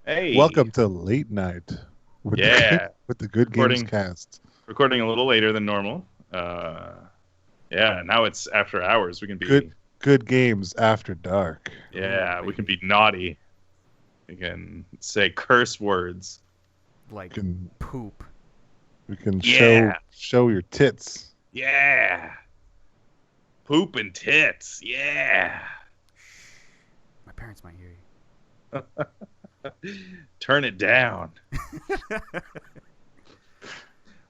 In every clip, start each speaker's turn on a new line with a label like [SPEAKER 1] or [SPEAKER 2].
[SPEAKER 1] Hey,
[SPEAKER 2] Welcome to late night with the good
[SPEAKER 1] yeah,
[SPEAKER 2] with the Good Games
[SPEAKER 1] recording
[SPEAKER 2] cast.
[SPEAKER 1] recording a little later than normal. Uh, yeah, now it's after hours. We can
[SPEAKER 2] Good
[SPEAKER 1] be,
[SPEAKER 2] good games after dark.
[SPEAKER 3] Ooh,
[SPEAKER 1] yeah, we can
[SPEAKER 3] baby.
[SPEAKER 1] be naughty. We can say curse words.
[SPEAKER 3] Like
[SPEAKER 2] We can
[SPEAKER 3] poop.
[SPEAKER 2] we can show
[SPEAKER 1] Yeah,
[SPEAKER 2] show your tits.
[SPEAKER 1] yeah, poop and tits. Yeah,
[SPEAKER 3] My parents might hear
[SPEAKER 1] turn it down.
[SPEAKER 3] you.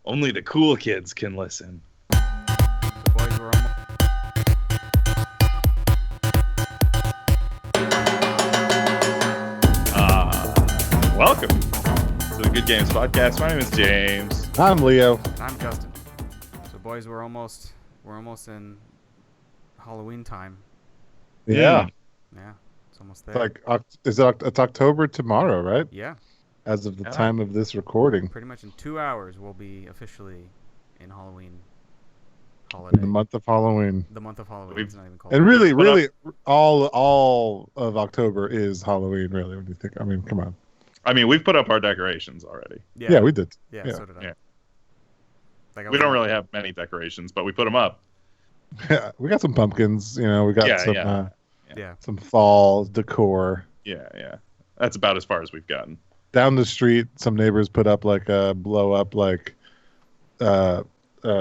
[SPEAKER 1] Only the cool kids can listen.
[SPEAKER 3] The boys were almost.
[SPEAKER 1] Welcome to the Good Games Podcast. My name is James.
[SPEAKER 2] I'm Leo.
[SPEAKER 3] And I'm Justin. So, boys, we're almost. We're almost in Halloween time.
[SPEAKER 2] Yeah.
[SPEAKER 3] Yeah, it's almost
[SPEAKER 2] It's
[SPEAKER 3] there.
[SPEAKER 2] like it's October tomorrow, right?
[SPEAKER 3] Yeah,
[SPEAKER 2] As of the
[SPEAKER 1] Yeah.
[SPEAKER 2] time of this recording.
[SPEAKER 3] pretty much in 2 hours we'll be officially in Halloween
[SPEAKER 2] In the
[SPEAKER 3] holiday.
[SPEAKER 2] month of Halloween.
[SPEAKER 3] The month of Halloween.
[SPEAKER 1] We've
[SPEAKER 3] It's not even called
[SPEAKER 2] And
[SPEAKER 3] Halloween.
[SPEAKER 2] really,
[SPEAKER 1] put up.
[SPEAKER 2] really all of October is Halloween, really, when you think come on.
[SPEAKER 1] I mean, we've put up our decorations already.
[SPEAKER 3] Yeah,
[SPEAKER 2] Yeah, we did.
[SPEAKER 3] yeah,
[SPEAKER 2] Yeah.
[SPEAKER 3] so did I.
[SPEAKER 1] Yeah.
[SPEAKER 3] Like I
[SPEAKER 1] We
[SPEAKER 3] was
[SPEAKER 1] don't
[SPEAKER 3] like,
[SPEAKER 1] really have many decorations, but we put them up.
[SPEAKER 2] Yeah. We got some pumpkins, we got
[SPEAKER 1] Yeah,
[SPEAKER 2] some
[SPEAKER 1] yeah.
[SPEAKER 3] yeah.
[SPEAKER 2] some fall decor.
[SPEAKER 1] Yeah. That's about as far as we've gotten.
[SPEAKER 2] Down the street, some neighbors put up like a blow up uh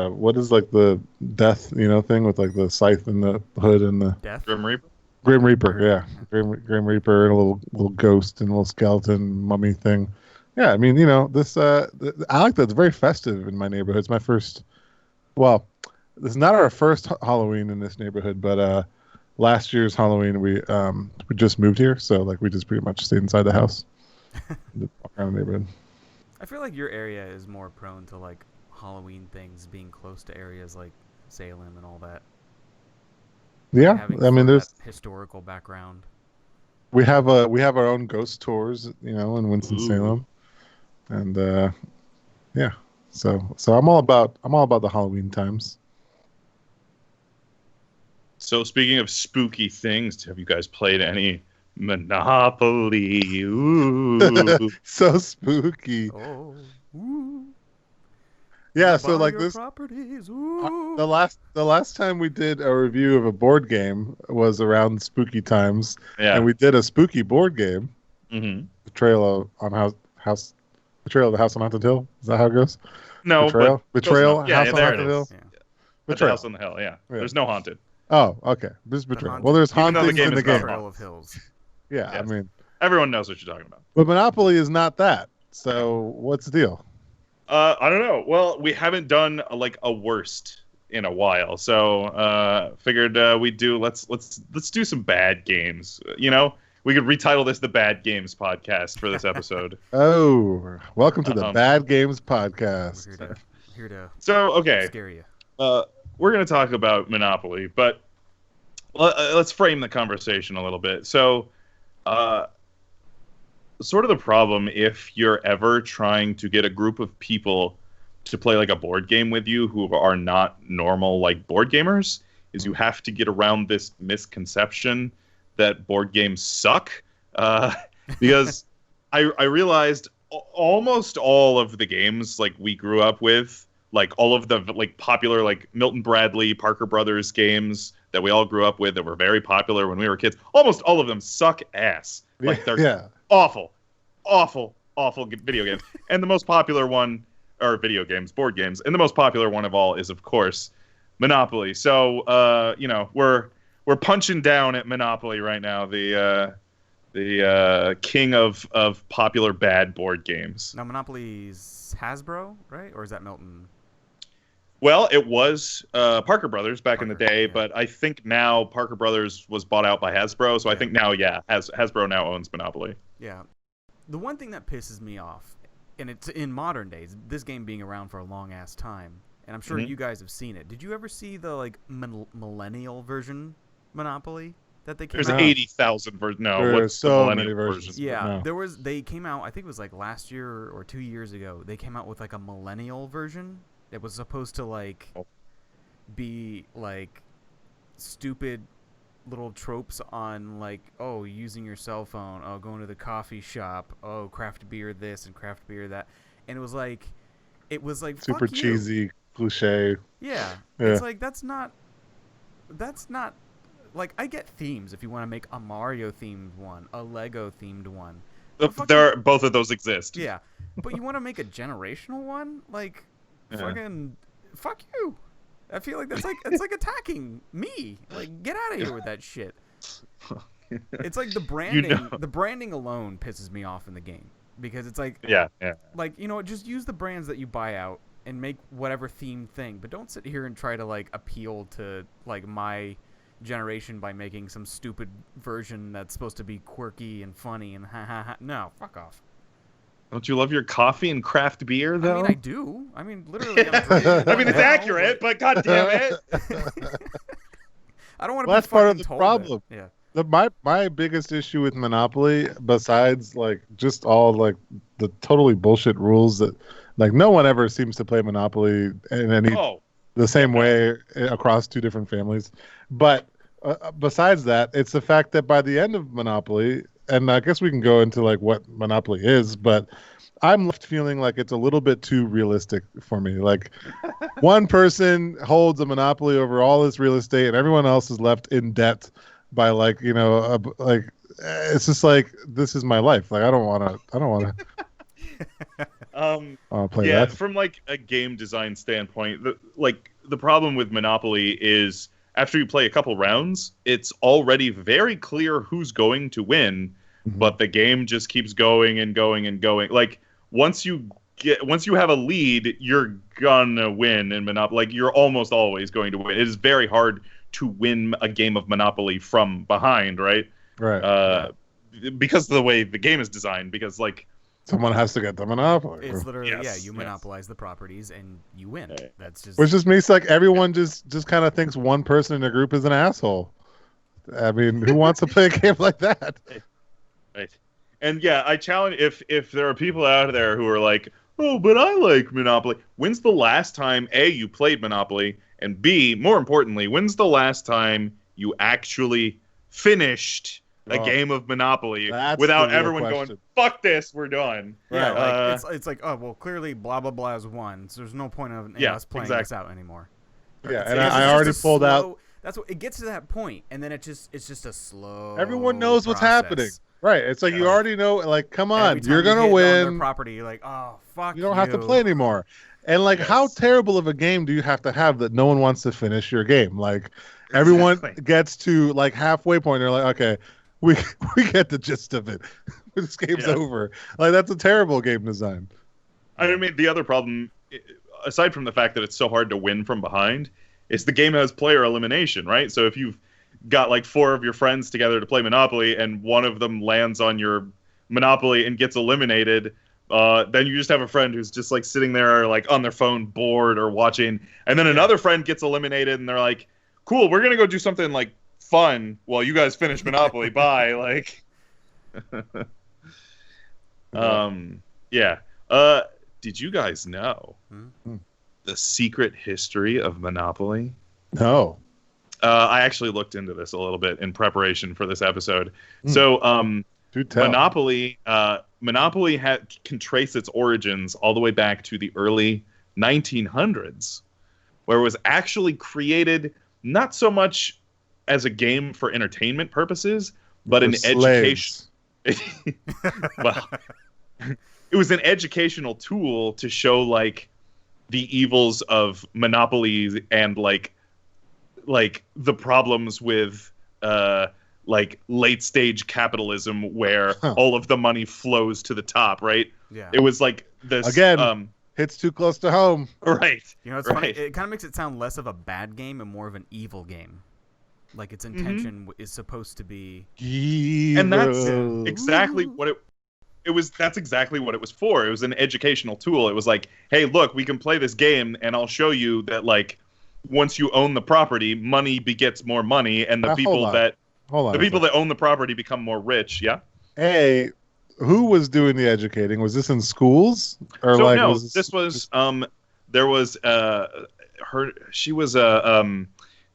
[SPEAKER 2] what is like the death, thing with like the scythe and the hood and the
[SPEAKER 3] Death.
[SPEAKER 1] Grim Reaper?
[SPEAKER 2] Grim Reaper, yeah. Grim Reaper and a little ghost and a little skeleton mummy thing. Yeah, I mean, this I like that. It's very festive in my neighborhood. It's my first, well, this is not our first Halloween in this neighborhood, but last year's Halloween we just moved here, so like we just pretty much stayed inside the house. Just walk around the neighborhood.
[SPEAKER 3] I feel like your area is more prone to like Halloween things being close to areas like Salem and all that. Like
[SPEAKER 2] Yeah,
[SPEAKER 3] having
[SPEAKER 2] I
[SPEAKER 3] sort
[SPEAKER 2] mean,
[SPEAKER 3] of that
[SPEAKER 2] there's
[SPEAKER 3] historical background.
[SPEAKER 2] we have our own ghost tours, in Winston
[SPEAKER 1] Ooh.
[SPEAKER 2] Salem, and yeah. So I'm all about the Halloween times.
[SPEAKER 1] So speaking of spooky things, have you guys played any Monopoly? Ooh.
[SPEAKER 2] So spooky.
[SPEAKER 3] Oh, ooh.
[SPEAKER 2] Yeah,
[SPEAKER 3] Wanna
[SPEAKER 2] so
[SPEAKER 3] buy
[SPEAKER 2] like
[SPEAKER 3] your
[SPEAKER 2] this
[SPEAKER 3] properties?
[SPEAKER 2] the
[SPEAKER 3] Ooh.
[SPEAKER 2] last time we did a review of a board game was around spooky times, and
[SPEAKER 1] Yeah.
[SPEAKER 2] we did a spooky board game,
[SPEAKER 1] hmm
[SPEAKER 2] Betrayal of the House on Haunted Hill. Is that how it goes?
[SPEAKER 1] No, but close enough.
[SPEAKER 2] Betrayal,
[SPEAKER 1] Yeah,
[SPEAKER 2] House
[SPEAKER 1] yeah,
[SPEAKER 2] on
[SPEAKER 1] there it
[SPEAKER 2] Haunted Hill,
[SPEAKER 1] is.
[SPEAKER 3] Yeah.
[SPEAKER 1] At the House
[SPEAKER 2] Betrayal.
[SPEAKER 1] on the Hill, yeah.
[SPEAKER 2] Yeah.
[SPEAKER 1] There's no haunted.
[SPEAKER 2] Oh, okay. This is
[SPEAKER 3] The
[SPEAKER 2] Betrayal. Well,
[SPEAKER 3] haunted,
[SPEAKER 2] there's
[SPEAKER 1] Even though the
[SPEAKER 2] hauntings
[SPEAKER 1] game
[SPEAKER 2] in the
[SPEAKER 1] is about
[SPEAKER 2] game.
[SPEAKER 3] Trail of Hills.
[SPEAKER 2] Yeah, I
[SPEAKER 1] Yes.
[SPEAKER 2] mean,
[SPEAKER 1] Everyone knows what you're talking about.
[SPEAKER 2] but Monopoly is not that. So what's the deal?
[SPEAKER 1] I don't know. Well, we haven't done like a worst in a while, so figured we'd do let's do some bad games. We could retitle this the Bad Games Podcast for this episode.
[SPEAKER 2] Oh, welcome to the
[SPEAKER 1] Um,
[SPEAKER 2] Bad Games
[SPEAKER 3] We're
[SPEAKER 2] Podcast.
[SPEAKER 3] here to
[SPEAKER 1] so okay,
[SPEAKER 3] scare you.
[SPEAKER 1] we're gonna talk about Monopoly, but let's frame the conversation a little bit. So, uh, sort of the problem if you're ever trying to get a group of people to play like a board game with you who are not normal like board gamers is you have to get around this misconception that board games suck, uh, because I realized almost all of the games like we grew up with, like all of the like popular like Milton Bradley Parker Brothers games that we all grew up with that were very popular when we were kids, almost all of them suck ass. Like they're
[SPEAKER 2] Yeah.
[SPEAKER 1] awful, awful video games. And the most popular one, or video games, board games, and the most popular one of all is, of course, Monopoly. So, we're punching down at Monopoly right now, the king of popular bad board games.
[SPEAKER 3] Now Monopoly's Hasbro, right? Or is that Milton?
[SPEAKER 1] Well, it was Parker Brothers back in the
[SPEAKER 3] Parker,
[SPEAKER 1] day,
[SPEAKER 3] yeah.
[SPEAKER 1] but I think now Parker Brothers was bought out by Hasbro, so I
[SPEAKER 3] Yeah.
[SPEAKER 1] think now, yeah, Hasbro now owns Monopoly.
[SPEAKER 3] Yeah. The one thing that pisses me off, and it's in modern days, this game being around for a long ass time, and I'm sure
[SPEAKER 1] Mhm.
[SPEAKER 3] you guys have seen it. Did you ever see the like millennial version Monopoly that they came
[SPEAKER 1] There's
[SPEAKER 2] No.
[SPEAKER 3] out?
[SPEAKER 1] 80,000 versions. No,
[SPEAKER 2] There are
[SPEAKER 1] what's
[SPEAKER 2] so
[SPEAKER 1] the
[SPEAKER 2] many
[SPEAKER 1] millennial
[SPEAKER 2] versions.
[SPEAKER 1] version?
[SPEAKER 3] Yeah,
[SPEAKER 2] No.
[SPEAKER 3] they came out, I think it was like last year or 2 years ago. They came out with like a millennial version. It was supposed to like
[SPEAKER 1] Oh.
[SPEAKER 3] be like stupid little tropes on like, oh, using your cell phone, oh, going to the coffee shop, oh, craft beer this and craft beer that, and it was like
[SPEAKER 2] Super
[SPEAKER 3] fuck you.
[SPEAKER 2] cheesy cliche.
[SPEAKER 3] Yeah,
[SPEAKER 2] Yeah.
[SPEAKER 3] it's like that's not like, I get themes if you want to make a Mario themed one, a Lego themed one.
[SPEAKER 1] Both of those exist.
[SPEAKER 3] Yeah, but you want to make a generational one, like fucking fuck you. I feel like it's like attacking me. Like, get out of here with that shit. It's like the branding. The branding alone pisses me off in the game because it's like like, you know, just use the brands that you buy out and make whatever themed thing, but don't sit here and try to like appeal to like my generation by making some stupid version that's supposed to be quirky and funny and ha ha ha. No, fuck off.
[SPEAKER 1] Don't you love your coffee and craft beer, though?
[SPEAKER 3] I mean, I do. I mean, literally, I'm drinking it
[SPEAKER 1] I mean, it's
[SPEAKER 3] now,
[SPEAKER 1] accurate, but god damn it.
[SPEAKER 3] I don't want to be
[SPEAKER 2] That's part of
[SPEAKER 3] fucking
[SPEAKER 2] the
[SPEAKER 3] told
[SPEAKER 2] problem.
[SPEAKER 3] that. Yeah.
[SPEAKER 2] My biggest issue with Monopoly, besides like just all like the totally bullshit rules that like no one ever seems to play Monopoly in any the same way across two different families. But besides that, it's the fact that by the end of Monopoly, and I guess we can go into like what Monopoly is, but I'm left feeling like it's a little bit too realistic for me. Like one person holds a monopoly over all this real estate and everyone else is left in debt by like, you know, like it's just like, this is my life. Like I don't want to play that.
[SPEAKER 1] From like a game design standpoint, the problem with Monopoly is after you play a couple rounds, it's already very clear who's going to win, but the game just keeps going and going and going. Like once you have a lead, you're gonna win in Monopoly. Like you're almost always going to win. It is very hard to win a game of Monopoly from behind, right?
[SPEAKER 2] Right.
[SPEAKER 1] Because of the way the game is designed. Because like
[SPEAKER 2] someone has to get the monopoly.
[SPEAKER 3] It's literally you monopolize the properties and you win. That's just
[SPEAKER 2] which just means like everyone just kind of thinks one person in a group is an asshole. I mean, who wants to play a game like that?
[SPEAKER 1] Right. And yeah, I challenge if there are people out there who are like, oh, but I like Monopoly. When's the last time A, you played Monopoly, and B, more importantly, when's the last time you actually finished a game of Monopoly without everyone going, fuck this, we're done.
[SPEAKER 3] Yeah, like, it's like, oh, well, clearly blah, blah, blah is won, so there's no point of us playing this out anymore.
[SPEAKER 2] Yeah, and I already pulled out.
[SPEAKER 3] That's what it gets to that point, and then it's just a slow.
[SPEAKER 2] Everyone knows what's happening. Right, it's like you already know. Like, come on, you're gonna win.
[SPEAKER 3] On their property, you're like, oh fuck.
[SPEAKER 2] You don't have to play anymore. And like, how terrible of a game do you have that no one wants to finish your game? Like, everyone gets to like halfway point. They're like, okay, we get the gist of it. This game's over. Like, that's a terrible game design.
[SPEAKER 1] I mean, the other problem, aside from the fact that it's so hard to win from behind, is the game has player elimination, right? So if you've got like 4 of your friends together to play Monopoly and one of them lands on your Monopoly and gets eliminated, then you just have a friend who's just like sitting there like on their phone bored or watching, and then another friend gets eliminated and they're like, cool, we're gonna go do something like fun while you guys finish Monopoly. Bye. Like did you guys know the secret history of Monopoly?
[SPEAKER 2] No.
[SPEAKER 1] I actually looked into this a little bit in preparation for this episode. So, Monopoly can trace its origins all the way back to the early 1900s, where it was actually created not so much as a game for entertainment purposes, but an education. Well, it was an educational tool to show like the evils of monopolies and like the problems with like late stage capitalism where all of the money flows to the top, right?
[SPEAKER 3] Yeah.
[SPEAKER 1] It was like this
[SPEAKER 2] again hits too close to home.
[SPEAKER 1] Right.
[SPEAKER 3] You know, it's funny. It kind of makes it sound less of a bad game and more of an evil game. Like its intention is supposed to be
[SPEAKER 2] evil.
[SPEAKER 1] And that's exactly what it was. That's exactly what it was for. It was an educational tool. It was like, hey, look, we can play this game and I'll show you that like once you own the property, money begets more money, and the people that own the property become more rich. Yeah.
[SPEAKER 2] Hey, who was doing the educating? Was this in schools or
[SPEAKER 1] so
[SPEAKER 2] like?
[SPEAKER 1] No, this was there was she was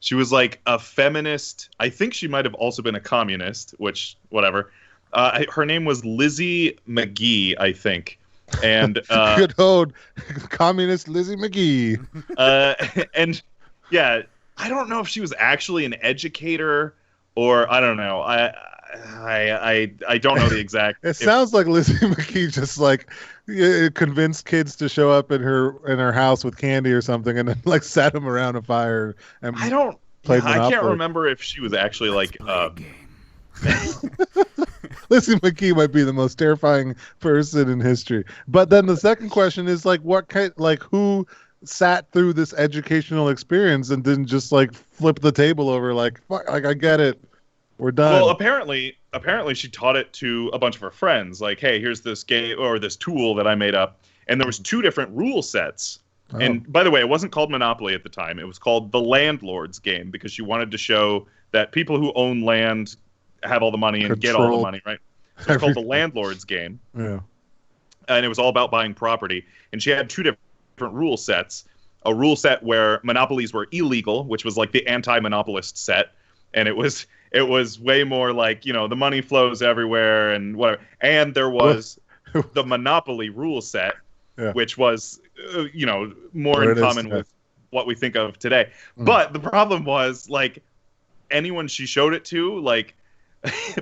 [SPEAKER 1] She was like a feminist. I think she might have also been a communist, which whatever. Her name was Lizzie McGee, I think. And
[SPEAKER 2] good old communist Lizzie McGee.
[SPEAKER 1] And yeah, I don't know if she was actually an educator or I don't know. I don't know the exact.
[SPEAKER 2] It sounds like Lizzie McGee just like convinced kids to show up in her house with candy or something, and then like sat them around a fire and
[SPEAKER 1] I don't.
[SPEAKER 2] played
[SPEAKER 1] Yeah, I can't
[SPEAKER 2] Monopoly.
[SPEAKER 1] remember if she was actually like.
[SPEAKER 2] Lizzie McGee might be the most terrifying person in history. But then the second question is like, what kind, like who sat through this educational experience and didn't just like flip the table over like, fuck, like I get it, we're done.
[SPEAKER 1] Well, apparently she taught it to a bunch of her friends. Like, hey, here's this game or this tool that I made up, and there was 2 different rule sets.
[SPEAKER 2] Oh.
[SPEAKER 1] And by the way, it wasn't called Monopoly at the time. It was called the Landlord's Game because she wanted to show that people who own land have all the money and get all the money, right? So it's called the Landlord's Game.
[SPEAKER 2] Yeah.
[SPEAKER 1] And it was all about buying property. And she had 2 different rule sets. A rule set where monopolies were illegal, which was like the anti-monopolist set. And it was way more like, the money flows everywhere and whatever. And there was the Monopoly rule set, which was, more in common with what we think of today. But the problem was, like, anyone she showed it to, like,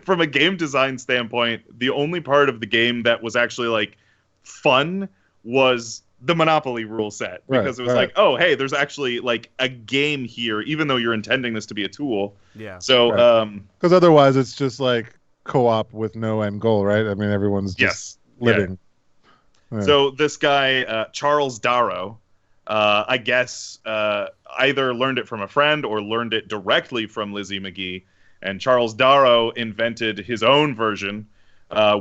[SPEAKER 1] from a game design standpoint, the only part of the game that was actually, like, fun was the Monopoly rule set. Because it was like, oh, hey, there's actually, like, a game here, even though you're intending this to be a tool.
[SPEAKER 3] Yeah.
[SPEAKER 1] So,
[SPEAKER 2] because otherwise it's just like co-op with no end goal, right? I mean, everyone's just living.
[SPEAKER 1] Yeah. So this guy, Charles Darrow, I guess either learned it from a friend or learned it directly from Lizzie McGee. And Charles Darrow invented his own version,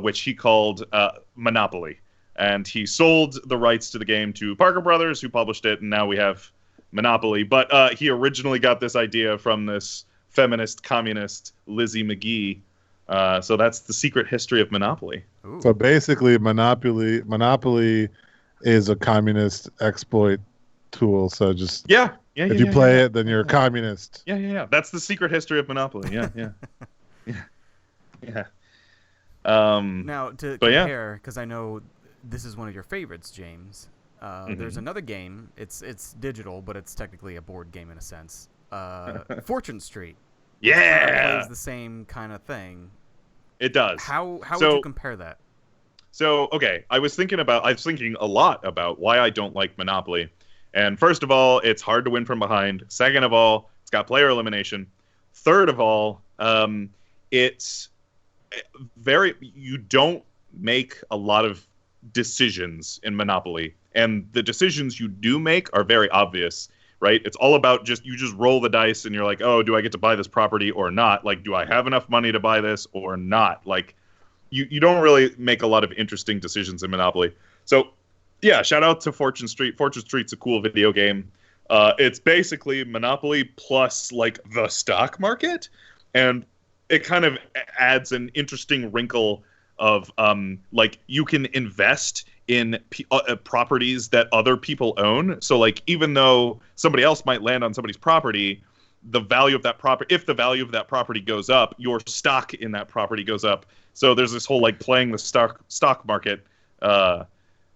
[SPEAKER 1] which he called Monopoly. And he sold the rights to the game to Parker Brothers, who published it, and now we have Monopoly. But he originally got this idea from this feminist communist Lizzie McGee. So that's the secret history of Monopoly.
[SPEAKER 3] Ooh.
[SPEAKER 2] So basically, Monopoly is a communist exploit tool. So just if you play it, then you're a communist.
[SPEAKER 1] Yeah. That's the secret history of Monopoly. Yeah.
[SPEAKER 3] Now to compare, because I know this is one of your favorites, James. There's another game. It's digital, but it's technically a board game in a sense. Fortune Street.
[SPEAKER 1] Yeah,
[SPEAKER 3] plays the same kind of thing.
[SPEAKER 1] It does.
[SPEAKER 3] How would you compare that?
[SPEAKER 1] So, okay, I was thinking a lot about why I don't like Monopoly. And first of all, it's hard to win from behind. Second of all, it's got player elimination. Third of all, it's you don't make a lot of decisions in Monopoly. And the decisions you do make are very obvious, right? It's all about you just roll the dice and you're like, oh, do I get to buy this property or not? Like, do I have enough money to buy this or not? Like, you don't really make a lot of interesting decisions in Monopoly. So, yeah, shout out to Fortune Street. Fortune Street's a cool video game. It's basically Monopoly plus, like, the stock market. And it kind of adds an interesting wrinkle of, like, you can invest in properties that other people own. So, like, even though somebody else might land on somebody's property, the value of that property, if the value of that property goes up, your stock in that property goes up. So there's this whole, like, playing the stock market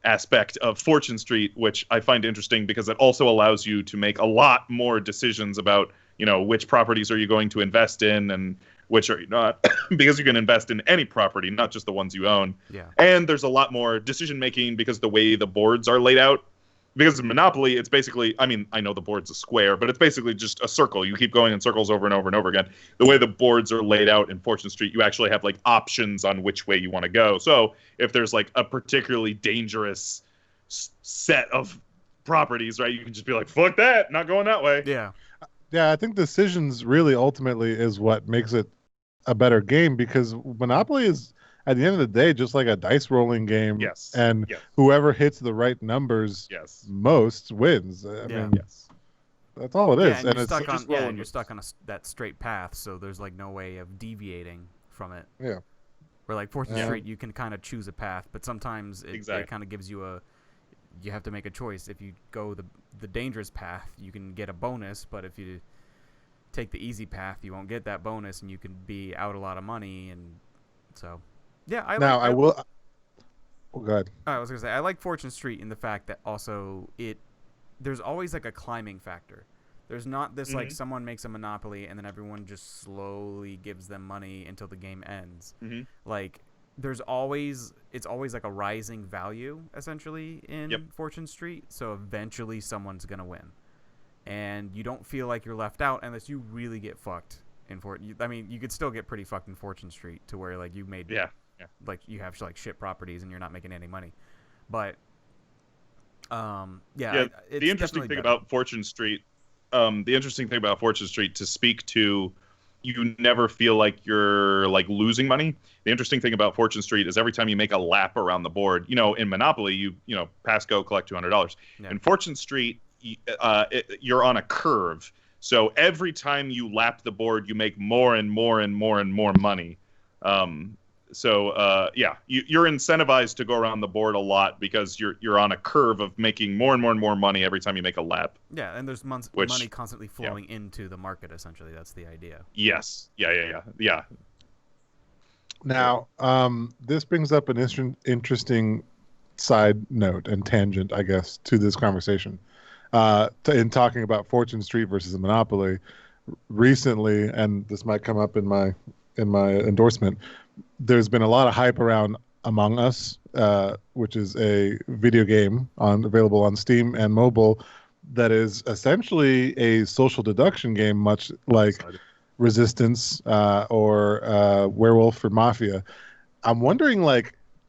[SPEAKER 1] aspect of Fortune Street, which I find interesting because it also allows you to make a lot more decisions about, which properties are you going to invest in and which are you not, because you can invest in any property, not just the ones you own.
[SPEAKER 3] Yeah.
[SPEAKER 1] And there's a lot more decision making because the way the boards are laid out. Because in Monopoly, it's basically, I mean, I know the board's a square, but it's basically just a circle. You keep going in circles over and over and over again. The way the boards are laid out in Fortune Street, you actually have, like, options on which way you want to go. So if there's, like, a particularly dangerous set of properties, right, you can just be like, fuck that, not going that way.
[SPEAKER 3] Yeah.
[SPEAKER 2] Yeah, I think decisions really ultimately is what makes it a better game, because Monopoly is, at the end of the day, just like a dice rolling game.
[SPEAKER 1] Yes.
[SPEAKER 2] And whoever hits the right numbers most wins. I mean, that's all it is.
[SPEAKER 3] And
[SPEAKER 2] you're
[SPEAKER 3] stuck on that straight path, so there's, like, no way of deviating from it.
[SPEAKER 2] Yeah.
[SPEAKER 3] Where, like, Fortune Street, you can kind of choose a path, but sometimes it kind of gives you you have to make a choice. If you go the dangerous path, you can get a bonus, but if you take the easy path, you won't get that bonus, and you can be out a lot of money. And so, yeah,
[SPEAKER 2] I will. Oh, go ahead.
[SPEAKER 3] I was gonna say I like Fortune Street in the fact that also there's always like a climbing factor. There's not this like someone makes a monopoly and then everyone just slowly gives them money until the game ends. Like it's always like a rising value essentially in Fortune Street. So eventually someone's gonna win, and you don't feel like you're left out unless you really get fucked in Fortune. I mean, you could still get pretty fucked in Fortune Street to where like you made like you have like shit properties and you're not making any money, but
[SPEAKER 1] the interesting thing about Fortune Street. To speak to, you never feel like you're like losing money. The interesting thing about Fortune Street is every time you make a lap around the board, in Monopoly, you pass go, collect $200. In Fortune Street, you're on a curve. So every time you lap the board, you make more and more and more and more money. You're incentivized to go around the board a lot because you're on a curve of making more and more and more money every time you make a lap.
[SPEAKER 3] Yeah, and there's money constantly flowing into the market. Essentially, that's the idea.
[SPEAKER 1] Yes. Yeah.
[SPEAKER 2] Now, this brings up an interesting side note and tangent, I guess, to this conversation. In talking about Fortune Street versus a Monopoly, recently, and this might come up in my endorsement. There's been a lot of hype around Among Us, which is a video game available on Steam and mobile that is essentially a social deduction game, much like Resistance or Werewolf or Mafia. I'm wondering,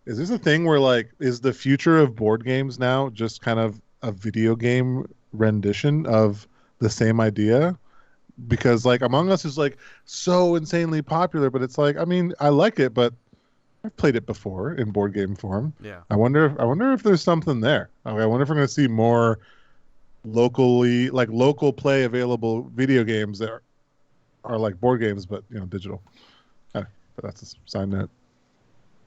[SPEAKER 2] is this a thing where, is the future of board games now just kind of a video game rendition of the same idea? Because Among Us is so insanely popular, but it's I mean, I like it, but I've played it before in board game form.
[SPEAKER 3] Yeah.
[SPEAKER 2] I wonder if there's something there. I wonder if we're going to see more local play available video games that are like board games, but digital. But that's a side note.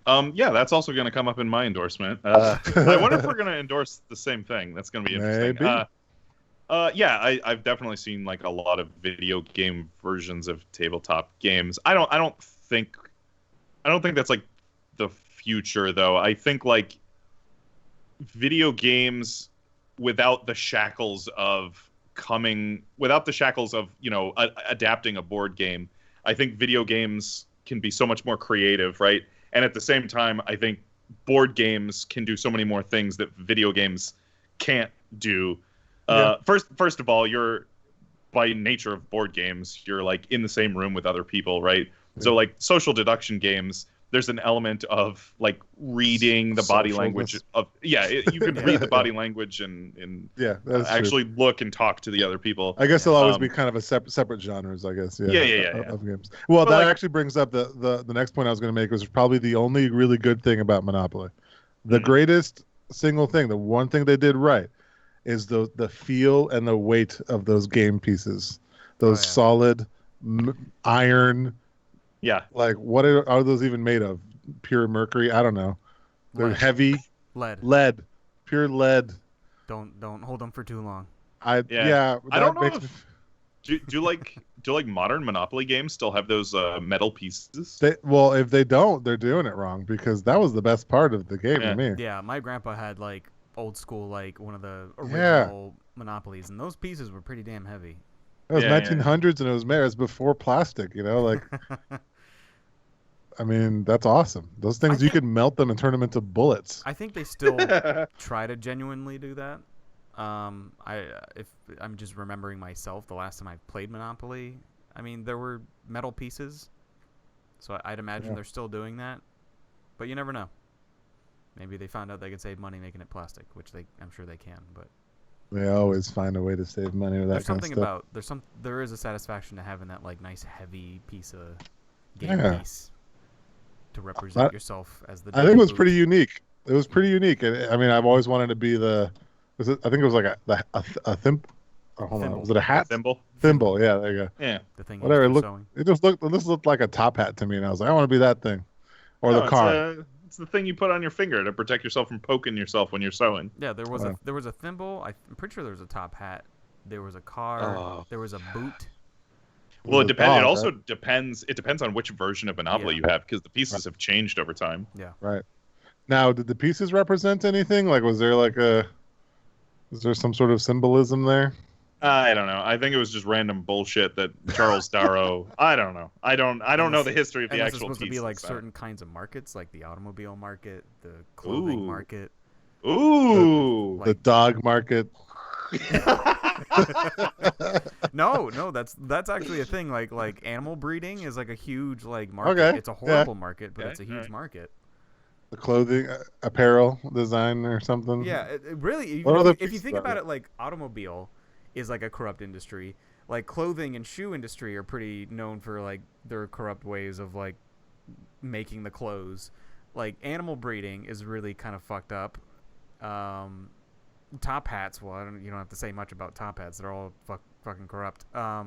[SPEAKER 1] That's also going to come up in my endorsement. I wonder if we're going to endorse the same thing. That's going to be interesting.
[SPEAKER 2] Maybe.
[SPEAKER 1] I've definitely seen a lot of video game versions of tabletop games. I don't think that's the future though. I think video games without the shackles of adapting a board game. I think video games can be so much more creative, right? And at the same time, I think board games can do so many more things that video games can't do. First of all, you're by nature of board games, you're in the same room with other people, right? Yeah. So social deduction games, there's an element of reading the body language of you can read the body language and actually look and talk to the other people.
[SPEAKER 2] I guess they'll always be kind of a separate genres, I guess. Of games. Well, that actually brings up the next point I was going to make, was probably the only really good thing about Monopoly. The greatest single thing, the one thing they did right, is the feel and the weight of those game pieces. Those solid iron.
[SPEAKER 1] Yeah.
[SPEAKER 2] What are those even made of? Pure mercury? I don't know. They're heavy. Lead. Pure lead.
[SPEAKER 3] Don't hold them for too long.
[SPEAKER 1] I don't know if... Do modern Monopoly games still have those metal pieces?
[SPEAKER 2] If they don't, they're doing it wrong, because that was the best part of the game to me.
[SPEAKER 3] Yeah, my grandpa had old school, one of the original Monopolies, and those pieces were pretty damn heavy.
[SPEAKER 2] It was 1900s, and it was before plastic, I mean, that's awesome. Those things, you could melt them and turn them into bullets.
[SPEAKER 3] I think they still try to genuinely do that. If I'm just remembering myself, the last time I played Monopoly, I mean, there were metal pieces, so I'd imagine they're still doing that, but you never know. Maybe they found out they could save money making it plastic, which I'm sure they can, but
[SPEAKER 2] they always find a way to save money with that kind of stuff.
[SPEAKER 3] There is a satisfaction to having that nice heavy piece of game piece to represent yourself as the.
[SPEAKER 2] I think it was pretty unique. It was pretty unique. I mean, I've always wanted to be I think it was a thimble. Oh, hold on. Was it a hat?
[SPEAKER 1] Thimble.
[SPEAKER 2] Thimble. Yeah, there you go.
[SPEAKER 1] Yeah.
[SPEAKER 3] The thing.
[SPEAKER 2] Whatever. This looked like a top hat to me, and I was like, I want to be that thing, or the car.
[SPEAKER 1] It's the thing you put on your finger to protect yourself from poking yourself when you're sewing.
[SPEAKER 3] Yeah, there was a thimble. I'm pretty sure there was a top hat. There was a car. There was a boot.
[SPEAKER 1] Well, it
[SPEAKER 2] was a
[SPEAKER 1] depends. It
[SPEAKER 2] dog,
[SPEAKER 1] also
[SPEAKER 2] right?
[SPEAKER 1] depends. It depends on which version of Monopoly you have, because the pieces have changed over time.
[SPEAKER 3] Yeah.
[SPEAKER 2] Right. Now, did the pieces represent anything? Like, was there some sort of symbolism there?
[SPEAKER 1] I don't know. I think it was just random bullshit that Charles Darrow. I don't know. I don't know the history of the
[SPEAKER 3] And this is
[SPEAKER 1] actual
[SPEAKER 3] supposed to be
[SPEAKER 1] pieces.
[SPEAKER 3] like certain kinds of markets, like the automobile market, the clothing
[SPEAKER 1] Ooh.
[SPEAKER 3] market.
[SPEAKER 1] Ooh.
[SPEAKER 2] The dog market.
[SPEAKER 3] No, that's actually a thing. Like animal breeding is like a huge like market.
[SPEAKER 2] Okay,
[SPEAKER 3] It's a
[SPEAKER 2] yeah.
[SPEAKER 3] horrible market, but
[SPEAKER 1] Okay,
[SPEAKER 3] it's a huge
[SPEAKER 1] alright.
[SPEAKER 3] market.
[SPEAKER 2] The clothing, apparel design or something.
[SPEAKER 3] Yeah, it really.
[SPEAKER 2] What
[SPEAKER 3] Even
[SPEAKER 2] other
[SPEAKER 3] if you
[SPEAKER 2] pieces
[SPEAKER 3] think
[SPEAKER 2] are
[SPEAKER 3] about
[SPEAKER 2] there?
[SPEAKER 3] it, like automobile is like a corrupt industry. Like clothing and shoe industry are pretty known for like their corrupt ways of like making the clothes. Like animal breeding is really kind of fucked up. Top hats. Well, you don't have to say much about top hats. They're all fucking corrupt. I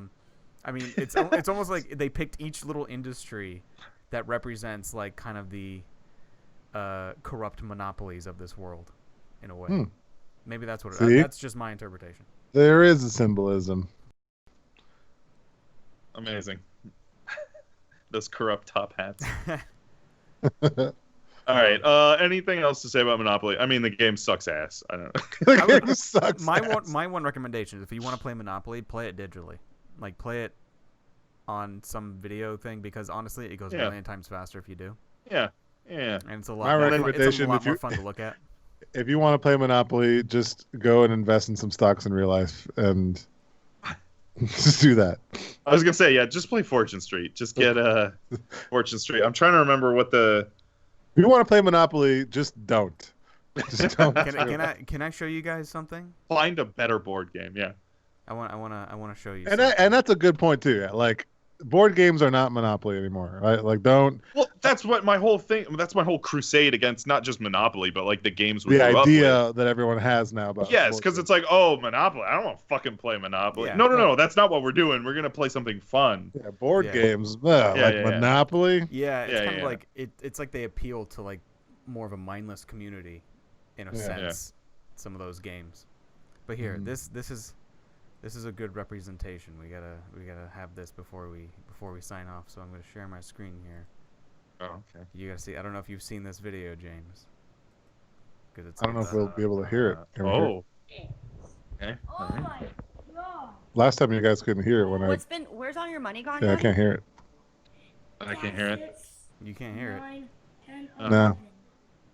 [SPEAKER 3] mean, it's almost like they picked each little industry that represents like kind of the corrupt monopolies of this world, in a way. Maybe that's what.
[SPEAKER 2] See?
[SPEAKER 3] That's just my interpretation.
[SPEAKER 2] There is a symbolism.
[SPEAKER 1] Amazing. Those corrupt top hats. All right. Anything else to say about Monopoly? I mean, the game sucks ass. I don't know.
[SPEAKER 2] The game sucks.
[SPEAKER 3] My one recommendation is if you want to play Monopoly, play it digitally. Like play it on some video thing, because honestly, it goes a million times faster if you do.
[SPEAKER 1] Yeah. Yeah.
[SPEAKER 3] And it's a
[SPEAKER 2] My
[SPEAKER 3] lot.
[SPEAKER 2] recommendation,
[SPEAKER 3] It's a lot
[SPEAKER 2] if you-
[SPEAKER 3] more fun to look at.
[SPEAKER 2] If you want to play Monopoly, just go and invest in some stocks in real life and just do that.
[SPEAKER 1] I was gonna say, yeah, just play Fortune Street. Just get Fortune Street. I'm trying to remember what the.
[SPEAKER 2] If you want to play Monopoly, just don't. Just don't.
[SPEAKER 3] Can I show you guys something?
[SPEAKER 1] Find a better board game. Yeah.
[SPEAKER 3] I want to show you.
[SPEAKER 2] And that's a good point too. Like, board games are not Monopoly anymore, right? Like, don't.
[SPEAKER 1] Well, that's what my whole thing. That's my whole crusade against not just Monopoly, but like the games we
[SPEAKER 2] The
[SPEAKER 1] grew up
[SPEAKER 2] idea that everyone has now about.
[SPEAKER 1] Yes,
[SPEAKER 2] board
[SPEAKER 1] because
[SPEAKER 2] games.
[SPEAKER 1] it's like, oh, Monopoly. I don't want to fucking play Monopoly.
[SPEAKER 3] Yeah.
[SPEAKER 1] No. That's not what we're doing. We're gonna play something fun.
[SPEAKER 2] Yeah, board
[SPEAKER 3] Yeah.
[SPEAKER 2] games,
[SPEAKER 1] yeah.
[SPEAKER 2] Monopoly.
[SPEAKER 3] Yeah, it's kind of
[SPEAKER 1] yeah.
[SPEAKER 3] like it's like they appeal to like more of a mindless community, in a sense. Some of those games, but here, this is a good representation. We gotta have this before we sign off. So I'm gonna share my screen here.
[SPEAKER 1] Oh, okay.
[SPEAKER 3] You gotta see. I don't know if you've seen this video, James. Because it's.
[SPEAKER 2] I don't know if we'll be able to hear it. Can we hear it?
[SPEAKER 1] Okay.
[SPEAKER 4] Oh
[SPEAKER 1] All right.
[SPEAKER 4] my god.
[SPEAKER 2] Last time you guys couldn't hear it when
[SPEAKER 4] Where's all your money gone?
[SPEAKER 2] I can't hear it.
[SPEAKER 1] I can't hear it.
[SPEAKER 3] You can't hear it.
[SPEAKER 4] 9, 10,
[SPEAKER 1] Oh.
[SPEAKER 2] No.
[SPEAKER 4] 11.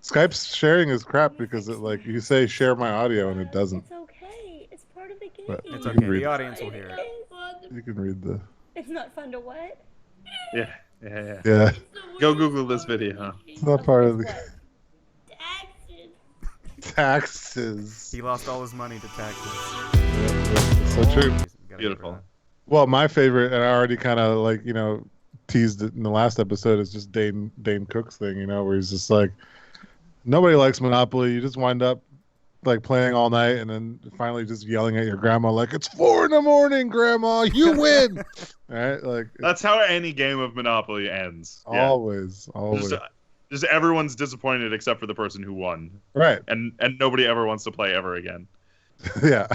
[SPEAKER 2] Skype's sharing is crap because it like you say share my audio and it doesn't.
[SPEAKER 4] It's okay. It's part of the game.
[SPEAKER 2] But
[SPEAKER 3] It's
[SPEAKER 2] you
[SPEAKER 3] okay.
[SPEAKER 2] can read
[SPEAKER 3] The audience will hear it.
[SPEAKER 2] You can read the.
[SPEAKER 4] It's not fun to what?
[SPEAKER 1] Yeah.
[SPEAKER 2] Yeah,
[SPEAKER 1] Go Google this video, huh?
[SPEAKER 2] it's not part of the
[SPEAKER 4] Taxes.
[SPEAKER 2] taxes.
[SPEAKER 3] He lost all his money to taxes.
[SPEAKER 2] It's so true.
[SPEAKER 1] Beautiful.
[SPEAKER 2] Well, my favorite, and I already kind of like teased it in the last episode, is just Dane Cook's thing, where he's just like, nobody likes Monopoly. You just wind up like playing all night and then finally just yelling at your grandma like, it's 4 a.m, Grandma, you win. Right? Like,
[SPEAKER 1] That's how any game of Monopoly ends. Yeah.
[SPEAKER 2] always.
[SPEAKER 1] Just everyone's disappointed except for the person who won,
[SPEAKER 2] Right.
[SPEAKER 1] and nobody ever wants to play ever again.
[SPEAKER 2] Yeah.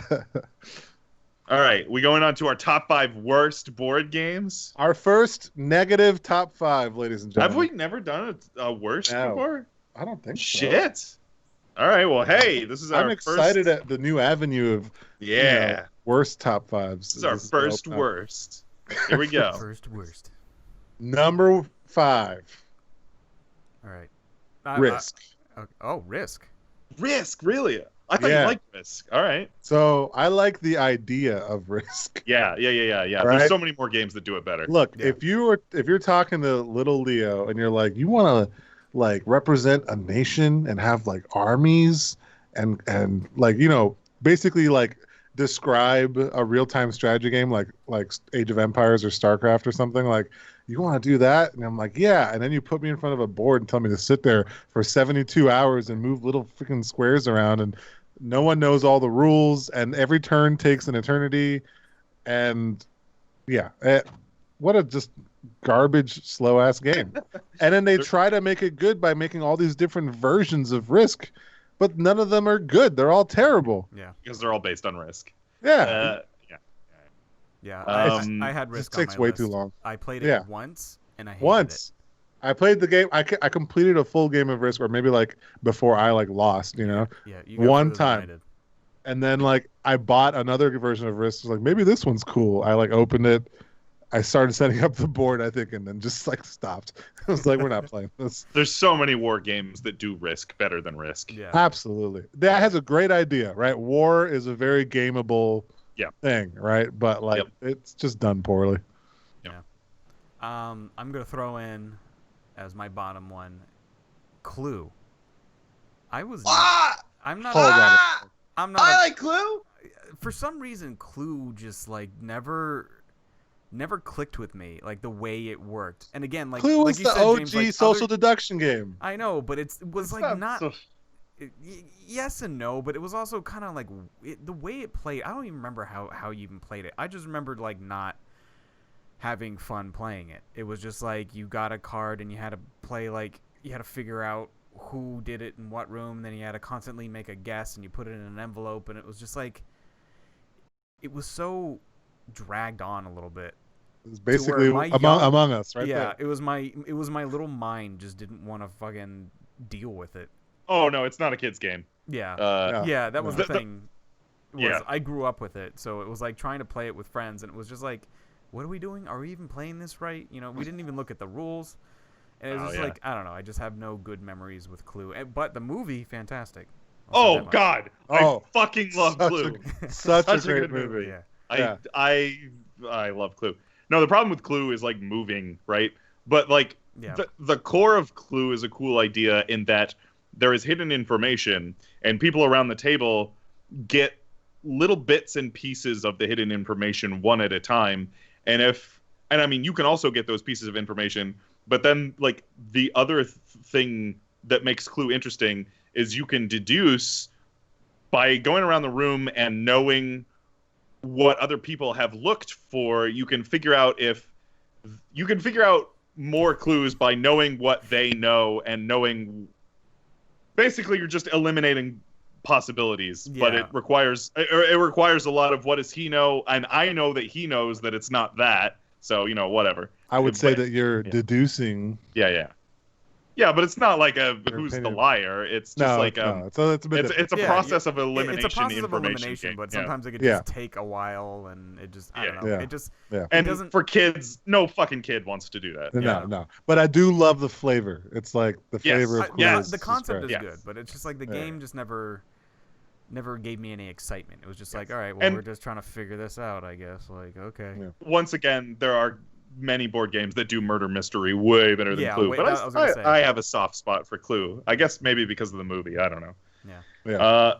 [SPEAKER 1] All right, we going on to our top 5 worst board games.
[SPEAKER 2] Our first negative top 5, ladies and
[SPEAKER 1] Have
[SPEAKER 2] gentlemen.
[SPEAKER 1] we never done a worst
[SPEAKER 2] No.
[SPEAKER 1] before?
[SPEAKER 2] I don't think so.
[SPEAKER 1] Shit. All right, well, hey, this is our
[SPEAKER 2] I'm excited at the new avenue of worst top 5s.
[SPEAKER 1] This is our first worst. Here we go.
[SPEAKER 3] First worst.
[SPEAKER 2] Number 5,
[SPEAKER 3] All right.
[SPEAKER 2] Risk.
[SPEAKER 3] Risk.
[SPEAKER 1] Risk, really? I thought
[SPEAKER 2] Yeah.
[SPEAKER 1] you liked Risk. All right.
[SPEAKER 2] So I like the idea of Risk.
[SPEAKER 1] Yeah.
[SPEAKER 2] Right?
[SPEAKER 1] There's so many more games that do it better.
[SPEAKER 2] Look,
[SPEAKER 3] Yeah.
[SPEAKER 2] if you're talking to little Leo and you're like, you want to like represent a nation and have like armies and like basically like describe a real-time strategy game like Age of Empires or StarCraft or something, like, you want to do that? And I'm like, yeah. And then you put me in front of a board and tell me to sit there for 72 hours and move little freaking squares around, and no one knows all the rules, and every turn takes an eternity. And yeah, what a just garbage, slow ass game. And then they try to make it good by making all these different versions of Risk, but none of them are good. They're all terrible.
[SPEAKER 3] Yeah.
[SPEAKER 1] Because they're all based on Risk.
[SPEAKER 2] Yeah.
[SPEAKER 1] Yeah.
[SPEAKER 3] Yeah,
[SPEAKER 1] Um,
[SPEAKER 3] I had
[SPEAKER 2] It
[SPEAKER 3] Risk
[SPEAKER 2] just
[SPEAKER 3] on
[SPEAKER 2] takes
[SPEAKER 3] my
[SPEAKER 2] way
[SPEAKER 3] list.
[SPEAKER 2] too long.
[SPEAKER 3] I played it
[SPEAKER 2] Yeah.
[SPEAKER 3] once and I hated
[SPEAKER 2] Once I played the game, I completed a full game of Risk, or maybe like before I like lost, you
[SPEAKER 3] it.
[SPEAKER 2] know,
[SPEAKER 3] Yeah, you got
[SPEAKER 2] one
[SPEAKER 3] further than I
[SPEAKER 2] time.
[SPEAKER 3] did.
[SPEAKER 2] And then like I bought another version of Risk. I was like, maybe this one's cool. I like opened it. I started setting up the board, I think, and then just like stopped. I was like, we're not playing this.
[SPEAKER 1] there's so many war games that do Risk better than Risk.
[SPEAKER 3] Yeah.
[SPEAKER 2] Absolutely. That has a great idea, right? War is a very gameable
[SPEAKER 1] Yeah.
[SPEAKER 2] thing, right? But like
[SPEAKER 1] Yep.
[SPEAKER 2] it's just done poorly.
[SPEAKER 3] I'm gonna throw in as my bottom one, Clue. I was. Not, I'm not.
[SPEAKER 2] Hold on.
[SPEAKER 3] I'm not.
[SPEAKER 1] like Clue.
[SPEAKER 3] For some reason, Clue just like never clicked with me, like the way it worked. And again, like
[SPEAKER 2] Clue
[SPEAKER 3] like
[SPEAKER 2] was
[SPEAKER 3] you
[SPEAKER 2] the
[SPEAKER 3] said,
[SPEAKER 2] OG
[SPEAKER 3] James, like,
[SPEAKER 2] social deduction game.
[SPEAKER 3] I know, but it was like
[SPEAKER 1] It's
[SPEAKER 3] not.
[SPEAKER 1] so-
[SPEAKER 3] Yes and no, but it was also kind of like the way it played. I don't even remember how you even played it. I just remembered like not having fun playing it. It was just like you got a card and you had to play, like you had to figure out who did it in what room. Then you had to constantly make a guess and you put it in an envelope, and it was just like it was so dragged on a little bit.
[SPEAKER 2] It was basically
[SPEAKER 3] my
[SPEAKER 2] Among Us, right?
[SPEAKER 3] Yeah,
[SPEAKER 2] there.
[SPEAKER 3] it was my little mind just didn't want to fucking deal with it.
[SPEAKER 1] Oh no, it's not a kid's game.
[SPEAKER 3] Yeah. Yeah, that was
[SPEAKER 2] no.
[SPEAKER 3] the thing.
[SPEAKER 1] Yeah.
[SPEAKER 3] I grew up with it, so it was like trying to play it with friends, and it was just like, what are we doing? Are we even playing this right? You know, we didn't even look at the rules, and it was just like, I don't know. I just have no good memories with Clue. But the movie, fantastic. I'll say
[SPEAKER 1] Oh
[SPEAKER 3] that much.
[SPEAKER 1] God,
[SPEAKER 2] Oh,
[SPEAKER 1] I fucking love
[SPEAKER 2] such
[SPEAKER 1] Clue.
[SPEAKER 2] Such a
[SPEAKER 1] Such a
[SPEAKER 2] great
[SPEAKER 1] good
[SPEAKER 2] movie.
[SPEAKER 3] Yeah.
[SPEAKER 1] I love Clue. No, the problem with Clue is like moving, right? But like
[SPEAKER 3] Yeah.
[SPEAKER 1] the core of Clue is a cool idea in that there is hidden information, and people around the table get little bits and pieces of the hidden information one at a time. And I mean, you can also get those pieces of information, but then like the other thing that makes Clue interesting is you can deduce by going around the room and knowing what other people have looked for. You can figure out more clues by knowing what they know and knowing. Basically, you're just eliminating possibilities, but
[SPEAKER 3] Yeah.
[SPEAKER 1] it requires a lot of what does he know, and I know that he knows that it's not that. So whatever.
[SPEAKER 2] I would say
[SPEAKER 1] But-
[SPEAKER 2] that you're
[SPEAKER 1] yeah.
[SPEAKER 2] deducing.
[SPEAKER 1] Yeah, but it's not like a
[SPEAKER 2] Your
[SPEAKER 1] who's the
[SPEAKER 2] opinion.
[SPEAKER 1] liare. It's just
[SPEAKER 2] No,
[SPEAKER 1] like
[SPEAKER 2] no, it's a bit different.
[SPEAKER 1] it's a
[SPEAKER 3] Yeah,
[SPEAKER 1] process of elimination.
[SPEAKER 3] It's a process of
[SPEAKER 1] information
[SPEAKER 3] elimination,
[SPEAKER 1] game.
[SPEAKER 3] but
[SPEAKER 1] Yeah.
[SPEAKER 3] sometimes it could
[SPEAKER 2] Yeah.
[SPEAKER 3] just take a while, and it just I don't know.
[SPEAKER 2] Yeah.
[SPEAKER 3] It just
[SPEAKER 1] And
[SPEAKER 3] doesn't-
[SPEAKER 1] for kids, no fucking kid wants to do that.
[SPEAKER 3] Yeah.
[SPEAKER 2] No. But I do love the flavor. It's like the
[SPEAKER 1] Yes.
[SPEAKER 2] flavor of
[SPEAKER 3] I-
[SPEAKER 2] Clue.
[SPEAKER 1] yeah,
[SPEAKER 2] is
[SPEAKER 3] the concept is
[SPEAKER 1] Yes.
[SPEAKER 3] good, but it's just like the
[SPEAKER 2] Yeah.
[SPEAKER 3] game just never gave me any excitement. It was just like, all right, well,
[SPEAKER 1] And-
[SPEAKER 3] we're just trying to figure this out, I guess. Like, okay.
[SPEAKER 2] Yeah.
[SPEAKER 1] Once again, there are many board games that do murder mystery way better than
[SPEAKER 3] Yeah,
[SPEAKER 1] Clue.
[SPEAKER 3] wait,
[SPEAKER 1] But
[SPEAKER 3] I was gonna say.
[SPEAKER 1] I have a soft spot for Clue. I guess maybe because of the movie. I don't know.
[SPEAKER 2] Yeah.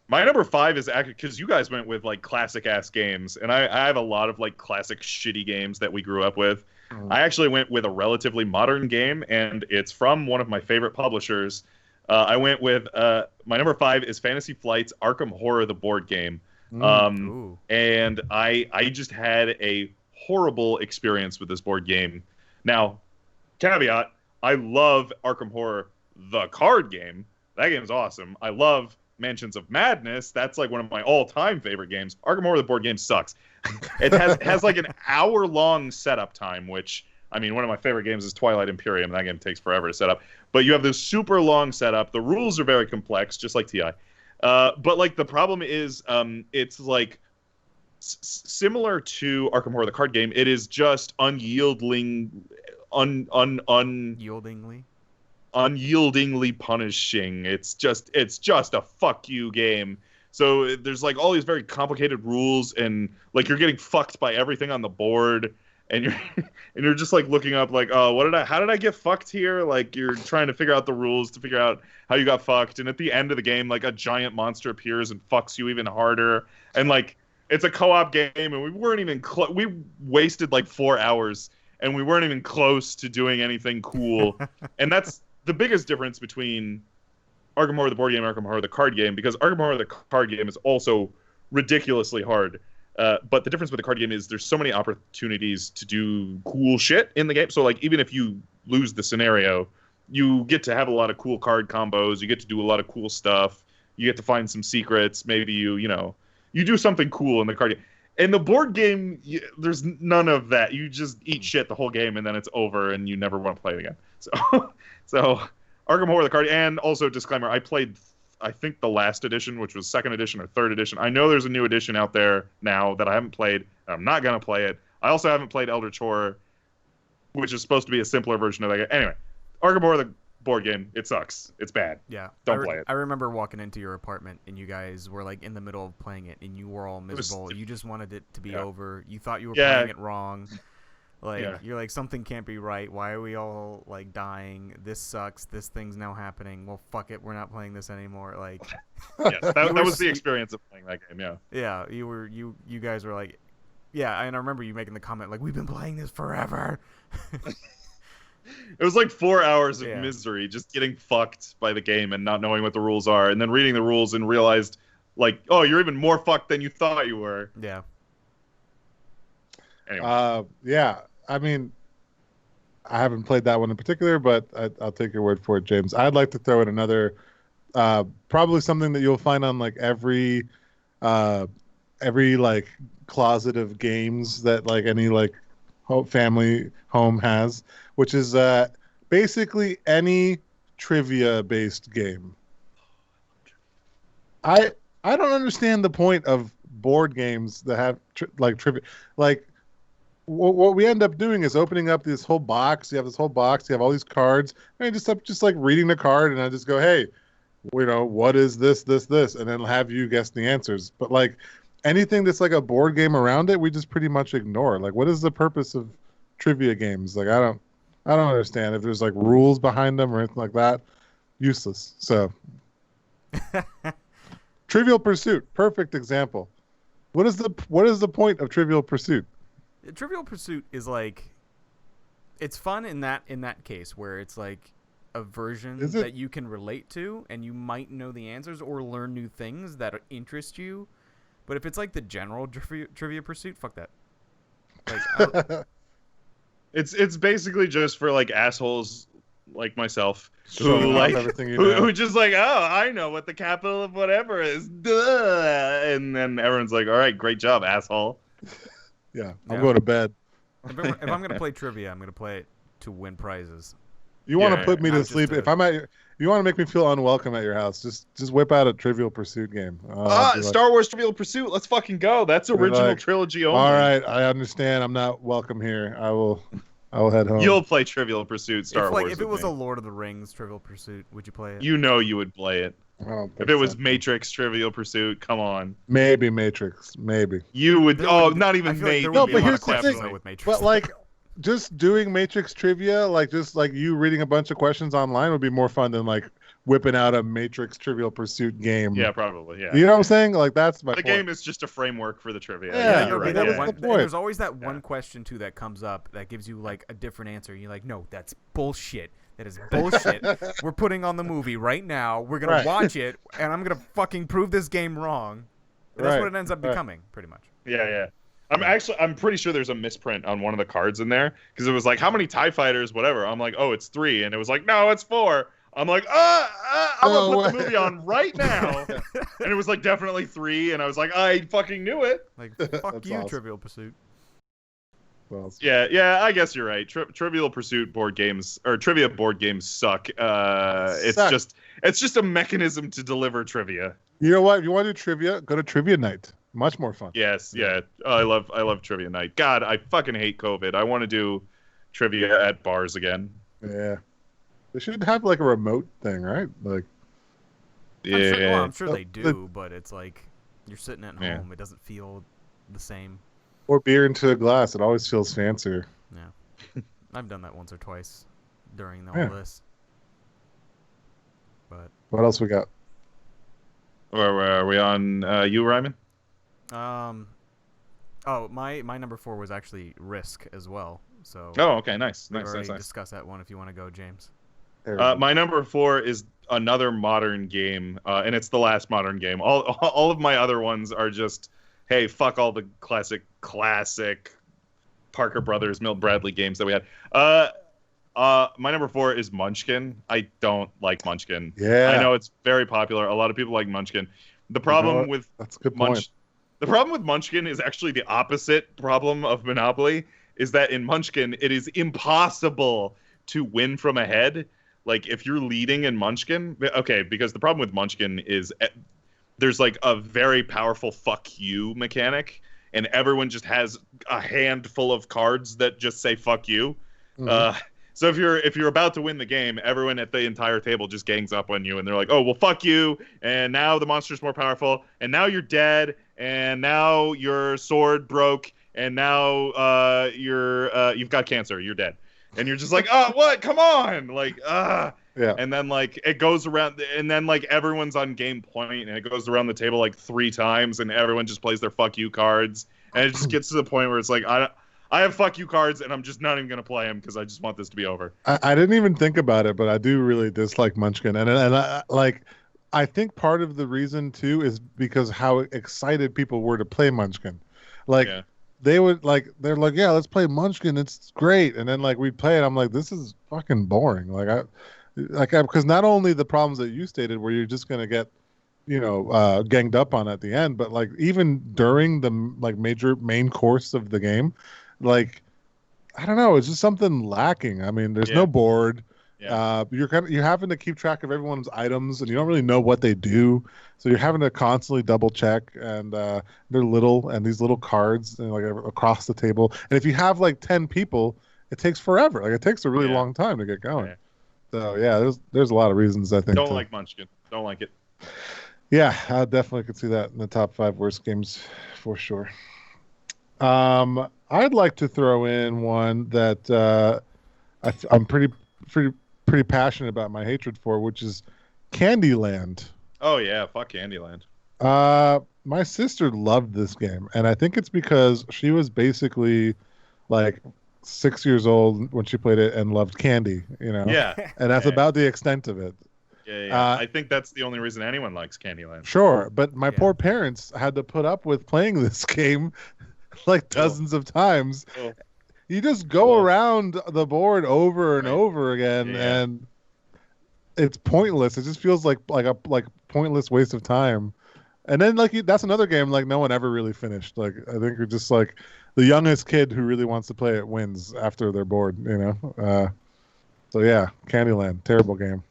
[SPEAKER 1] My number 5 is actually because you guys went with like classic ass games, and I have a lot of like classic shitty games that we grew up with.
[SPEAKER 2] Mhm.
[SPEAKER 1] I actually went with a relatively modern game, and it's from one of my favorite publishers. I went with my number 5 is Fantasy Flight's Arkham Horror, the board game.
[SPEAKER 3] Ooh.
[SPEAKER 1] And I just had a horrible experience with this board game. Now, caveat, I love Arkham Horror, the card game. That game's awesome. I love Mansions of Madness. That's like one of my all-time favorite games. Arkham Horror, the board game, sucks. It has like an hour-long setup time, which, I mean, one of my favorite games is Twilight Imperium. That game takes forever to set up. But you have this super long setup. The rules are very complex, just like TI. But like the problem is, it's like similar to Arkham Horror, the card game. It is just unyieldingly punishing. It's just a fuck you game. So there's like all these very complicated rules, and like you're getting fucked by everything on the board, and you're just like looking up like, oh, how did I get fucked here? Like you're trying to figure out the rules to figure out how you got fucked, and at the end of the game, like a giant monster appears and fucks you even harder, and like it's a co-op game, and we weren't even we wasted like 4 hours, and we weren't even close to doing anything cool, and that's the biggest difference between Arkham Horror the board game and Arkham Horror the card game, because Arkham Horror the card game is also ridiculously hard. But the difference with the card game is there's so many opportunities to do cool shit in the game. So like even if you lose the scenario, you get to have a lot of cool card combos. You get to do a lot of cool stuff. You get to find some secrets. Maybe you do something cool in the card game. In the board game, there's none of that. You just eat shit the whole game, and then it's over, and you never want to play it again. So Arkham Horror the card, and also disclaimer: I played, I think, the last edition, which was second edition or third edition. I know there's a new edition out there now that I haven't played. I'm not gonna play it. I also haven't played Eldritch Horror, which is supposed to be a simpler version of that game. Anyway, Arkham Horror the board game, it sucks. It's bad.
[SPEAKER 3] Yeah.
[SPEAKER 1] Don't play it.
[SPEAKER 3] I remember walking into your apartment and you guys were like in the middle of playing it and you were all miserable. You just wanted it to be over. You thought you were playing it wrong. Like you're like, something can't be right. Why are we all like dying? This sucks. This thing's now happening. Well, fuck it. We're not playing this anymore. Like,
[SPEAKER 1] yes, that was the experience of playing that game. Yeah.
[SPEAKER 3] Yeah. You guys were like, yeah. And I remember you making the comment like, we've been playing this forever.
[SPEAKER 1] It was like 4 hours of misery, just getting fucked by the game and not knowing what the rules are, and then reading the rules and realized, like, oh, you're even more fucked than you thought you were.
[SPEAKER 3] Yeah.
[SPEAKER 1] Anyway.
[SPEAKER 2] Yeah. I mean, I haven't played that one in particular, but I'll take your word for it, James. I'd like to throw in another, probably something that you'll find on like every like closet of games that like any like family home has, which is basically any trivia-based game. I don't understand the point of board games that have like trivia. Like, what we end up doing is opening up this whole box. You have this whole box. You have all these cards, and I just like reading the card, and I just go, "Hey, what is this, and then have you guess the answers." But like anything that's like a board game around it, we just pretty much ignore. Like, what is the purpose of trivia games? Like, I don't understand if there's like rules behind them or anything like that. Useless. So, Trivial Pursuit, perfect example. What is the point of Trivial Pursuit?
[SPEAKER 3] Trivial Pursuit is like, it's fun in that case where it's like a version that you can relate to and you might know the answers or learn new things that interest you. But if it's like the general Trivia Pursuit, fuck that. Like,
[SPEAKER 1] it's basically just for like assholes like myself
[SPEAKER 2] who
[SPEAKER 1] just like, oh, I know what the capital of whatever is, duh, and then everyone's like, all right, great job, asshole.
[SPEAKER 2] Yeah, I'm going to bed.
[SPEAKER 3] If I'm gonna play trivia, I'm gonna play it to win prizes.
[SPEAKER 2] You want to put me to sleep? If you want to make me feel unwelcome at your house, just whip out a Trivial Pursuit game.
[SPEAKER 1] Star Wars Trivial Pursuit. Let's fucking go. That's original trilogy only.
[SPEAKER 2] All right, I understand. I'm not welcome here. I will head home.
[SPEAKER 1] You'll play Trivial Pursuit Star Wars.
[SPEAKER 3] If it was a Lord of the Rings Trivial Pursuit, would you play it?
[SPEAKER 1] You know you would play it. If it was Matrix Trivial Pursuit, come on.
[SPEAKER 2] Maybe Matrix. Maybe.
[SPEAKER 1] You would. Not even maybe.
[SPEAKER 2] No, but here's the thing. With Matrix. But like, just doing Matrix trivia, like just like you reading a bunch of questions online, would be more fun than like whipping out a Matrix Trivial Pursuit game.
[SPEAKER 1] Yeah, probably. Yeah.
[SPEAKER 2] You know what I'm saying? Like that's my point.
[SPEAKER 1] The game is just a framework for the trivia.
[SPEAKER 2] Yeah,
[SPEAKER 1] you're right.
[SPEAKER 2] That's the point.
[SPEAKER 3] There's always that one question too that comes up that gives you like a different answer. You're like, no, that's bullshit. That is bullshit. We're putting on the movie right now. We're gonna watch it, and I'm gonna fucking prove this game wrong. And that's what it ends up becoming, pretty much.
[SPEAKER 1] Yeah. I'm pretty sure there's a misprint on one of the cards in there because it was like, how many TIE fighters, whatever. I'm like, oh, it's 3, and it was like, no, it's 4. I'm like, I'm gonna put the movie on right now, and it was like definitely 3, and I was like, I fucking knew it.
[SPEAKER 3] Like, fuck you, awesome. Trivial Pursuit.
[SPEAKER 1] Yeah, I guess you're right. Trivial Pursuit board games or trivia board games suck. It's just a mechanism to deliver trivia.
[SPEAKER 2] You know what? If you want to do trivia, go to trivia night. Much more fun.
[SPEAKER 1] Yes, yeah. I love trivia night. God, I fucking hate COVID. I want to do trivia at bars again.
[SPEAKER 2] Yeah, they should have like a remote thing, right? Like,
[SPEAKER 1] yeah,
[SPEAKER 3] I'm sure they do, but it's like you're sitting at home. It doesn't feel the same.
[SPEAKER 2] Or beer into a glass. It always feels fancier.
[SPEAKER 3] Yeah. I've done that once or twice during all this. But
[SPEAKER 2] what else we got?
[SPEAKER 1] Where are we on you, Ryman?
[SPEAKER 3] My number 4 was actually Risk as well. So
[SPEAKER 1] okay, nice.
[SPEAKER 3] Discuss that one if you want to go, James.
[SPEAKER 1] My number 4 is another modern game, and it's the last modern game. All of my other ones are just, hey, fuck all the classic Parker Brothers, Milt Bradley games that we had. My number 4 is Munchkin. I don't like Munchkin.
[SPEAKER 2] Yeah.
[SPEAKER 1] I know it's very popular. A lot of people like Munchkin. The problem with
[SPEAKER 2] that's a good point.
[SPEAKER 1] The problem with Munchkin is actually the opposite problem of Monopoly. Is that in Munchkin it is impossible to win from ahead. Like if you're leading in Munchkin, okay, because the problem with Munchkin is there's like a very powerful fuck you mechanic, and everyone just has a handful of cards that just say fuck you.
[SPEAKER 2] Mhm.
[SPEAKER 1] So if you're about to win the game, everyone at the entire table just gangs up on you, and they're like, "Oh, well, fuck you!" And now the monster's more powerful, and now you're dead, and now your sword broke, and now you've got cancer, you're dead, and you're just like, "Oh, what? Come on!" Like,
[SPEAKER 2] Yeah.
[SPEAKER 1] And then like it goes around, and then like everyone's on game point, and it goes around the table like 3 times, and everyone just plays their fuck you cards, and it just gets to the point where it's like I have fuck you cards, and I'm just not even gonna play them because I just want this to be over.
[SPEAKER 2] I didn't even think about it, but I do really dislike Munchkin, and I think part of the reason too is because how excited people were to play Munchkin, like
[SPEAKER 1] Yeah.
[SPEAKER 2] they're like, yeah, let's play Munchkin, it's great, and then like we'd play it, I'm like, this is fucking boring, because not only the problems that you stated where you're just gonna get ganged up on at the end, but like even during the like major main course of the game, like I don't know, it's just something lacking. I mean, there's no board.
[SPEAKER 1] Yeah.
[SPEAKER 2] You're having to keep track of everyone's items, and you don't really know what they do. So you're having to constantly double check, and they're little, and these little cards, and like across the table. And if you have like 10 people, it takes forever. Like it takes a really long time to get going.
[SPEAKER 1] Yeah.
[SPEAKER 2] So yeah, there's a lot of reasons I think.
[SPEAKER 1] Don't like Munchkin. Don't like it.
[SPEAKER 2] Yeah, I definitely could see that in the top 5 worst games for sure. I'd like to throw in one that I'm pretty passionate about my hatred for, which is Candyland.
[SPEAKER 1] Oh yeah, fuck Candyland.
[SPEAKER 2] My sister loved this game, and I think it's because she was basically like 6 years old when she played it and loved candy,
[SPEAKER 1] Yeah.
[SPEAKER 2] And that's about the extent of it.
[SPEAKER 1] Yeah. I think that's the only reason anyone likes Candyland.
[SPEAKER 2] Sure, but my poor parents had to put up with playing this game like dozens of times. You just go around the board over and over again, and it's pointless. It just feels like a pointless waste of time. And then that's another game like no one ever really finished. Like I think you're just like the youngest kid who really wants to play it wins after they're bored. So yeah, Candyland, terrible game.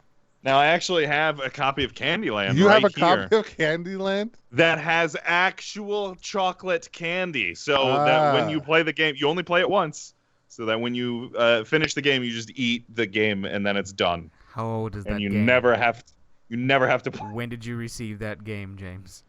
[SPEAKER 1] Now I actually have a copy of Candyland.
[SPEAKER 2] You have a
[SPEAKER 1] here
[SPEAKER 2] copy of Candyland
[SPEAKER 1] that has actual chocolate candy, so that when you play the game, you only play it once. So that when you finish the game, you just eat the game and then it's done.
[SPEAKER 3] How old is that
[SPEAKER 1] and you
[SPEAKER 3] game?
[SPEAKER 1] never have to play.
[SPEAKER 3] When did you receive that game, James?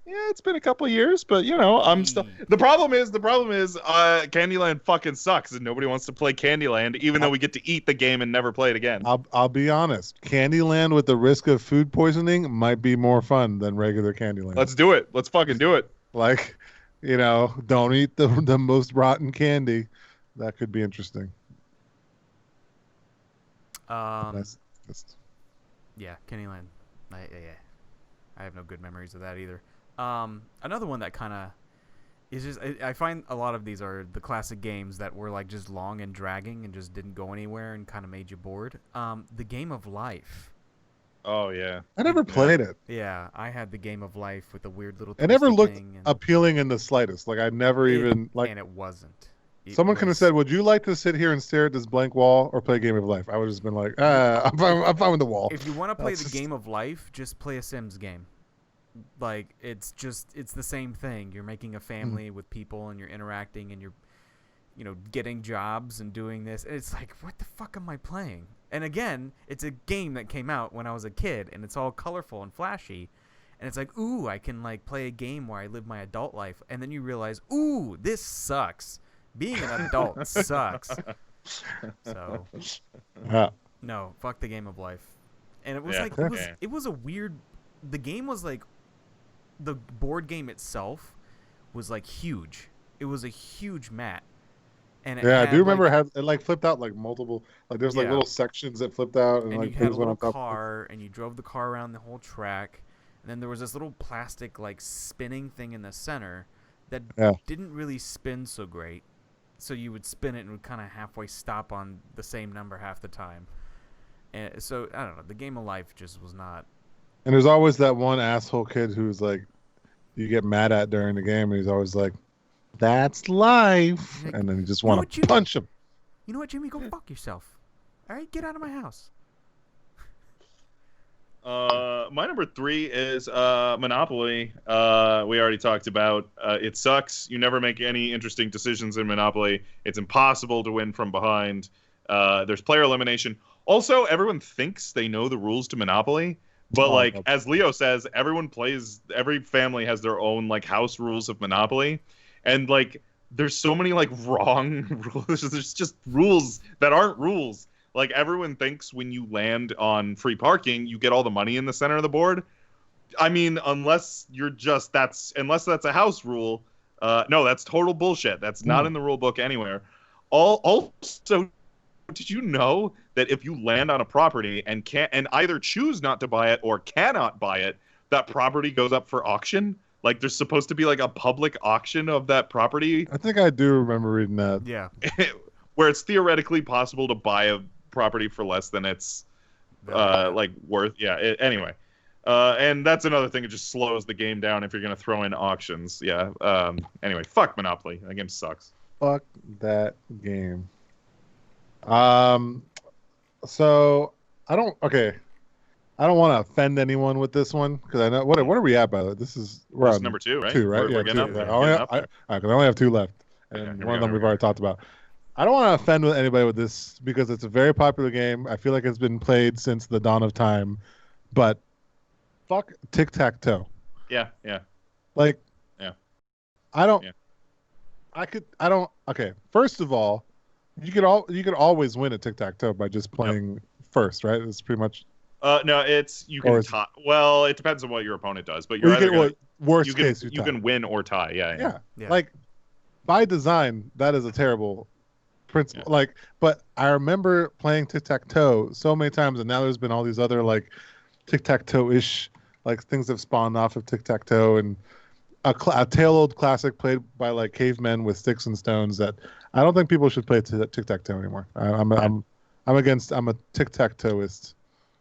[SPEAKER 1] Yeah, it's been a couple of years, but I'm still. The problem is, Candyland fucking sucks, and nobody wants to play Candyland, even though we get to eat the game and never play it again.
[SPEAKER 2] I'll be honest. Candyland with the risk of food poisoning might be more fun than regular Candyland.
[SPEAKER 1] Let's do it. Let's fucking do it.
[SPEAKER 2] Like, don't eat the most rotten candy. That could be interesting.
[SPEAKER 3] Yeah, Candyland. I have no good memories of that either. Another one that kind of is just I find a lot of these are the classic games that were like just long and dragging and just didn't go anywhere and kind of made you bored. The Game of Life.
[SPEAKER 1] Oh yeah.
[SPEAKER 2] I never played it.
[SPEAKER 3] Yeah, I had the Game of Life with the weird little.
[SPEAKER 2] It never looked
[SPEAKER 3] thing
[SPEAKER 2] appealing in the slightest. Like I never even like.
[SPEAKER 3] And it wasn't.
[SPEAKER 2] Someone could have said, "Would you like to sit here and stare at this blank wall or play Game of Life?" I would have just been like, I'm fine with the wall."
[SPEAKER 3] If you want to play the Game of Life, just play a Sims game. Like it's the same thing. You're making a family with people, and you're interacting, and you're getting jobs and doing this. And it's like, what the fuck am I playing? And again, it's a game that came out when I was a kid, and it's all colorful and flashy. And it's like, ooh, I can like play a game where I live my adult life. And then you realize, ooh, this sucks. Being an adult sucks. So, no, fuck the Game of Life. And it was it was a weird. The game was like, the board game itself was like huge. It was a huge mat. And
[SPEAKER 2] I do remember it like flipped out like multiple. Like there's like little sections that flipped out, and like
[SPEAKER 3] you had a little car, and you drove the car around the whole track. And then there was this little plastic like spinning thing in the center that didn't really spin so great. So you would spin it and would kind of halfway stop on the same number half the time. And so, I don't know. The Game of Life just was not.
[SPEAKER 2] And there's always that one asshole kid who's like you get mad at during the game, and he's always like, "That's life,"
[SPEAKER 3] Like,
[SPEAKER 2] and then you just
[SPEAKER 3] "You know
[SPEAKER 2] want
[SPEAKER 3] what,
[SPEAKER 2] to
[SPEAKER 3] Jimmy?
[SPEAKER 2] punch him.
[SPEAKER 3] You know what, Jimmy? Go fuck yourself. All right, get out of my house.
[SPEAKER 1] My number 3 is Monopoly. We already talked about. It sucks. You never make any interesting decisions in Monopoly. It's impossible to win from behind. There's player elimination. Also, everyone thinks they know the rules to Monopoly, but like as Leo says, everyone plays. Every family has their own like house rules of Monopoly, and like there's so many like wrong rules. There's just rules that aren't rules. Like everyone thinks when you land on free parking, you get all the money in the center of the board. I mean, unless that's a house rule. No, that's total bullshit. That's not in the rule book anywhere. Also, did you know that if you land on a property and either choose not to buy it or cannot buy it, that property goes up for auction? Like there's supposed to be like a public auction of that property.
[SPEAKER 2] I think I do remember reading that.
[SPEAKER 3] Yeah.
[SPEAKER 1] Where it's theoretically possible to buy a property for less than it's like worth. Yeah. Anyway, and that's another thing. It just slows the game down if you're going to throw in auctions. Yeah. Anyway, fuck Monopoly. That game sucks.
[SPEAKER 2] Fuck that game. So I don't want to offend anyone with this one because I know what are we at by the way? This is we're on
[SPEAKER 1] number 2, right?
[SPEAKER 2] 2, right?
[SPEAKER 1] We're
[SPEAKER 2] Yeah,
[SPEAKER 1] getting
[SPEAKER 2] 2.
[SPEAKER 1] up.
[SPEAKER 2] I only have 2 left, and one of them we've already talked about. I don't want to offend anybody with this because it's a very popular game. I feel like it's been played since the dawn of time, but fuck tic-tac-toe.
[SPEAKER 1] Yeah.
[SPEAKER 2] Like,
[SPEAKER 1] yeah.
[SPEAKER 2] Okay, first of all, you could always win a tic-tac-toe by just playing first, right? It's pretty much.
[SPEAKER 1] No, you can tie. Well, it depends on what your opponent does, but
[SPEAKER 2] worst case
[SPEAKER 1] you can win or tie. Yeah.
[SPEAKER 2] Like by design, that is a terrible principle. Yeah. Like, but I remember playing tic-tac-toe so many times, and now there's been all these other like tic-tac-toe-ish like things have spawned off of tic-tac-toe, and a tail-old classic played by like cavemen with sticks and stones that I don't think people should play tic-tac-toe anymore. I'm a tic-tac-toeist.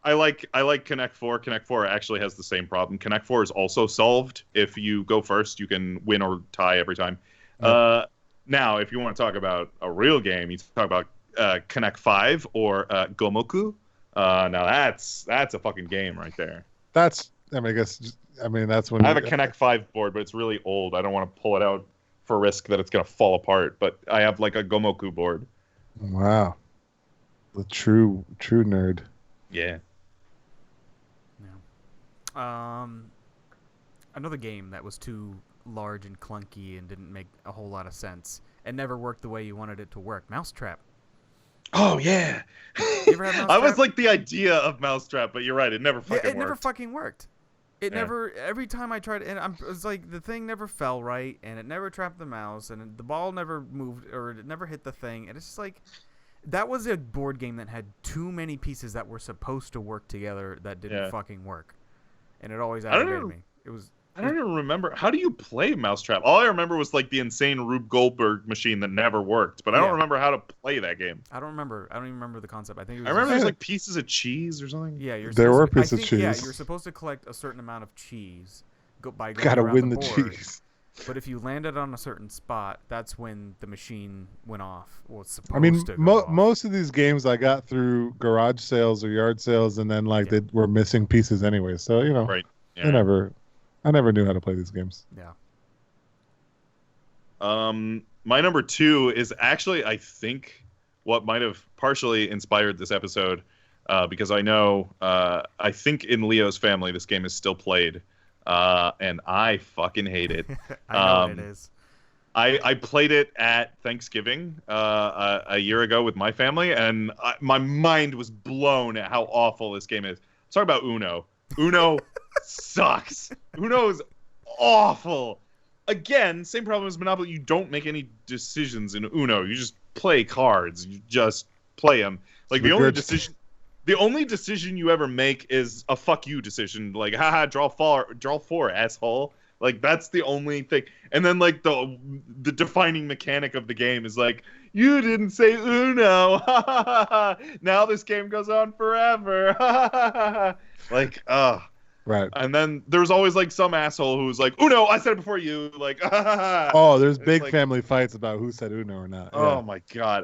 [SPEAKER 2] I
[SPEAKER 1] like Connect 4. Connect 4 actually has the same problem. Connect 4 is also solved. If you go first, you can win or tie every time. Yep. Now, if you want to talk about a real game, you talk about Connect 5 or Gomoku. Now that's a fucking game right there.
[SPEAKER 2] That's when
[SPEAKER 1] I have a Connect 5 board, but it's really old. I don't want to pull it out for risk that it's going to fall apart. But I have like a Gomoku board.
[SPEAKER 2] Wow, the true nerd.
[SPEAKER 1] Yeah.
[SPEAKER 3] Another game that was too large and clunky and didn't make a whole lot of sense and never worked the way you wanted it to work. Mousetrap.
[SPEAKER 1] Oh yeah.
[SPEAKER 3] You ever had Mousetrap?
[SPEAKER 1] I was like the idea of Mousetrap, but you're right. It never fucking worked.
[SPEAKER 3] It never fucking worked. It never. Every time I tried, and it was like the thing never fell right, and it never trapped the mouse, and the ball never moved, or it never hit the thing. And it's just like that was a board game that had too many pieces that were supposed to work together that didn't fucking work, and it always aggravated me. I
[SPEAKER 1] don't even remember. How do you play Mousetrap? All I remember was like the insane Rube Goldberg machine that never worked, but I don't remember how to play that game.
[SPEAKER 3] I don't remember. I don't even remember the concept. I
[SPEAKER 1] remember there's like pieces of cheese or something.
[SPEAKER 3] Yeah,
[SPEAKER 2] there were pieces of cheese.
[SPEAKER 3] Yeah, you're supposed to collect a certain amount of cheese by going
[SPEAKER 2] Gotta
[SPEAKER 3] around
[SPEAKER 2] win
[SPEAKER 3] the
[SPEAKER 2] the
[SPEAKER 3] board.
[SPEAKER 2] cheese.
[SPEAKER 3] But if you landed on a certain spot, that's when the machine went off. Well, it's supposed
[SPEAKER 2] I mean,
[SPEAKER 3] to go off.
[SPEAKER 2] most of these games I got through garage sales or yard sales, and then like they were missing pieces anyway. So
[SPEAKER 1] right. Yeah.
[SPEAKER 2] I never knew how to play these games.
[SPEAKER 3] Yeah.
[SPEAKER 1] My number 2 is actually, I think, what might have partially inspired this episode, because I know, I think in Leo's family this game is still played, and I fucking hate it.
[SPEAKER 3] I know what it is.
[SPEAKER 1] I played it at Thanksgiving a year ago with my family, and my mind was blown at how awful this game is. Let's talk about Uno. Uno sucks. Uno is awful. Again, same problem as Monopoly. You don't make any decisions in Uno. You just play cards. You just play them. Like the only decision you ever make is a fuck you decision. Like, haha, draw 4, asshole. Like that's the only thing. And then like the defining mechanic of the game is like, you didn't say Uno. Now this game goes on forever. Like,
[SPEAKER 2] Right.
[SPEAKER 1] And then there's always like some asshole who's like, Uno, I said it before you. Like,
[SPEAKER 2] Oh, there's
[SPEAKER 1] It's
[SPEAKER 2] big
[SPEAKER 1] like,
[SPEAKER 2] family fights about who said Uno or not.
[SPEAKER 1] oh
[SPEAKER 2] Yeah.
[SPEAKER 1] my god,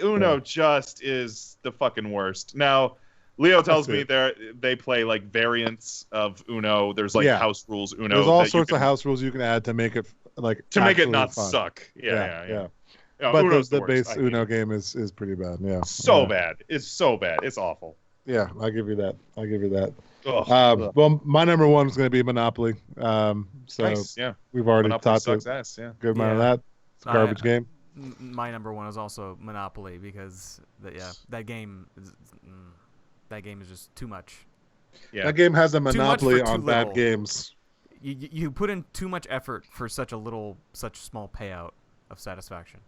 [SPEAKER 1] Uno just is the fucking worst. Now, Leo tells me they play like variants of Uno. There's like house rules Uno.
[SPEAKER 2] There's all
[SPEAKER 1] that
[SPEAKER 2] sorts of house rules you can add to make it like
[SPEAKER 1] make it not
[SPEAKER 2] fun.
[SPEAKER 1] suck. Yeah.
[SPEAKER 2] But
[SPEAKER 1] Uno's
[SPEAKER 2] the
[SPEAKER 1] worst.
[SPEAKER 2] base Uno game is pretty bad. Yeah.
[SPEAKER 1] So bad. It's so bad. It's awful.
[SPEAKER 2] Yeah, I'll give you that.
[SPEAKER 1] Ugh.
[SPEAKER 2] Well, my number one is going to be Monopoly. So
[SPEAKER 1] Nice. Yeah.
[SPEAKER 2] we've already
[SPEAKER 1] Monopoly
[SPEAKER 2] talked
[SPEAKER 1] sucks
[SPEAKER 2] a
[SPEAKER 1] ass. Yeah.
[SPEAKER 2] good amount of that. It's a garbage game.
[SPEAKER 3] My number one is also Monopoly because that game is just too much.
[SPEAKER 1] Yeah.
[SPEAKER 2] That game has a
[SPEAKER 3] much
[SPEAKER 2] monopoly
[SPEAKER 3] for too
[SPEAKER 2] on bad
[SPEAKER 3] little.
[SPEAKER 2] games.
[SPEAKER 3] You put in too much effort for such small payout of satisfaction.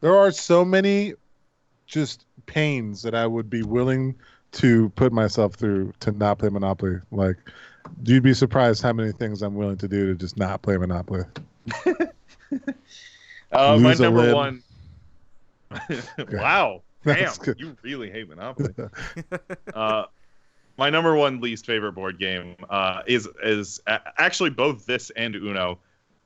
[SPEAKER 2] There are so many just pains that I would be willing to put myself through to not play Monopoly. Like, you'd be surprised how many things I'm willing to do to just not play Monopoly.
[SPEAKER 1] My
[SPEAKER 2] Lose a
[SPEAKER 1] number
[SPEAKER 2] limb.
[SPEAKER 1] one. Wow. Damn.
[SPEAKER 2] That's good.
[SPEAKER 1] You really hate Monopoly. My number one least favorite board game is actually both this and Uno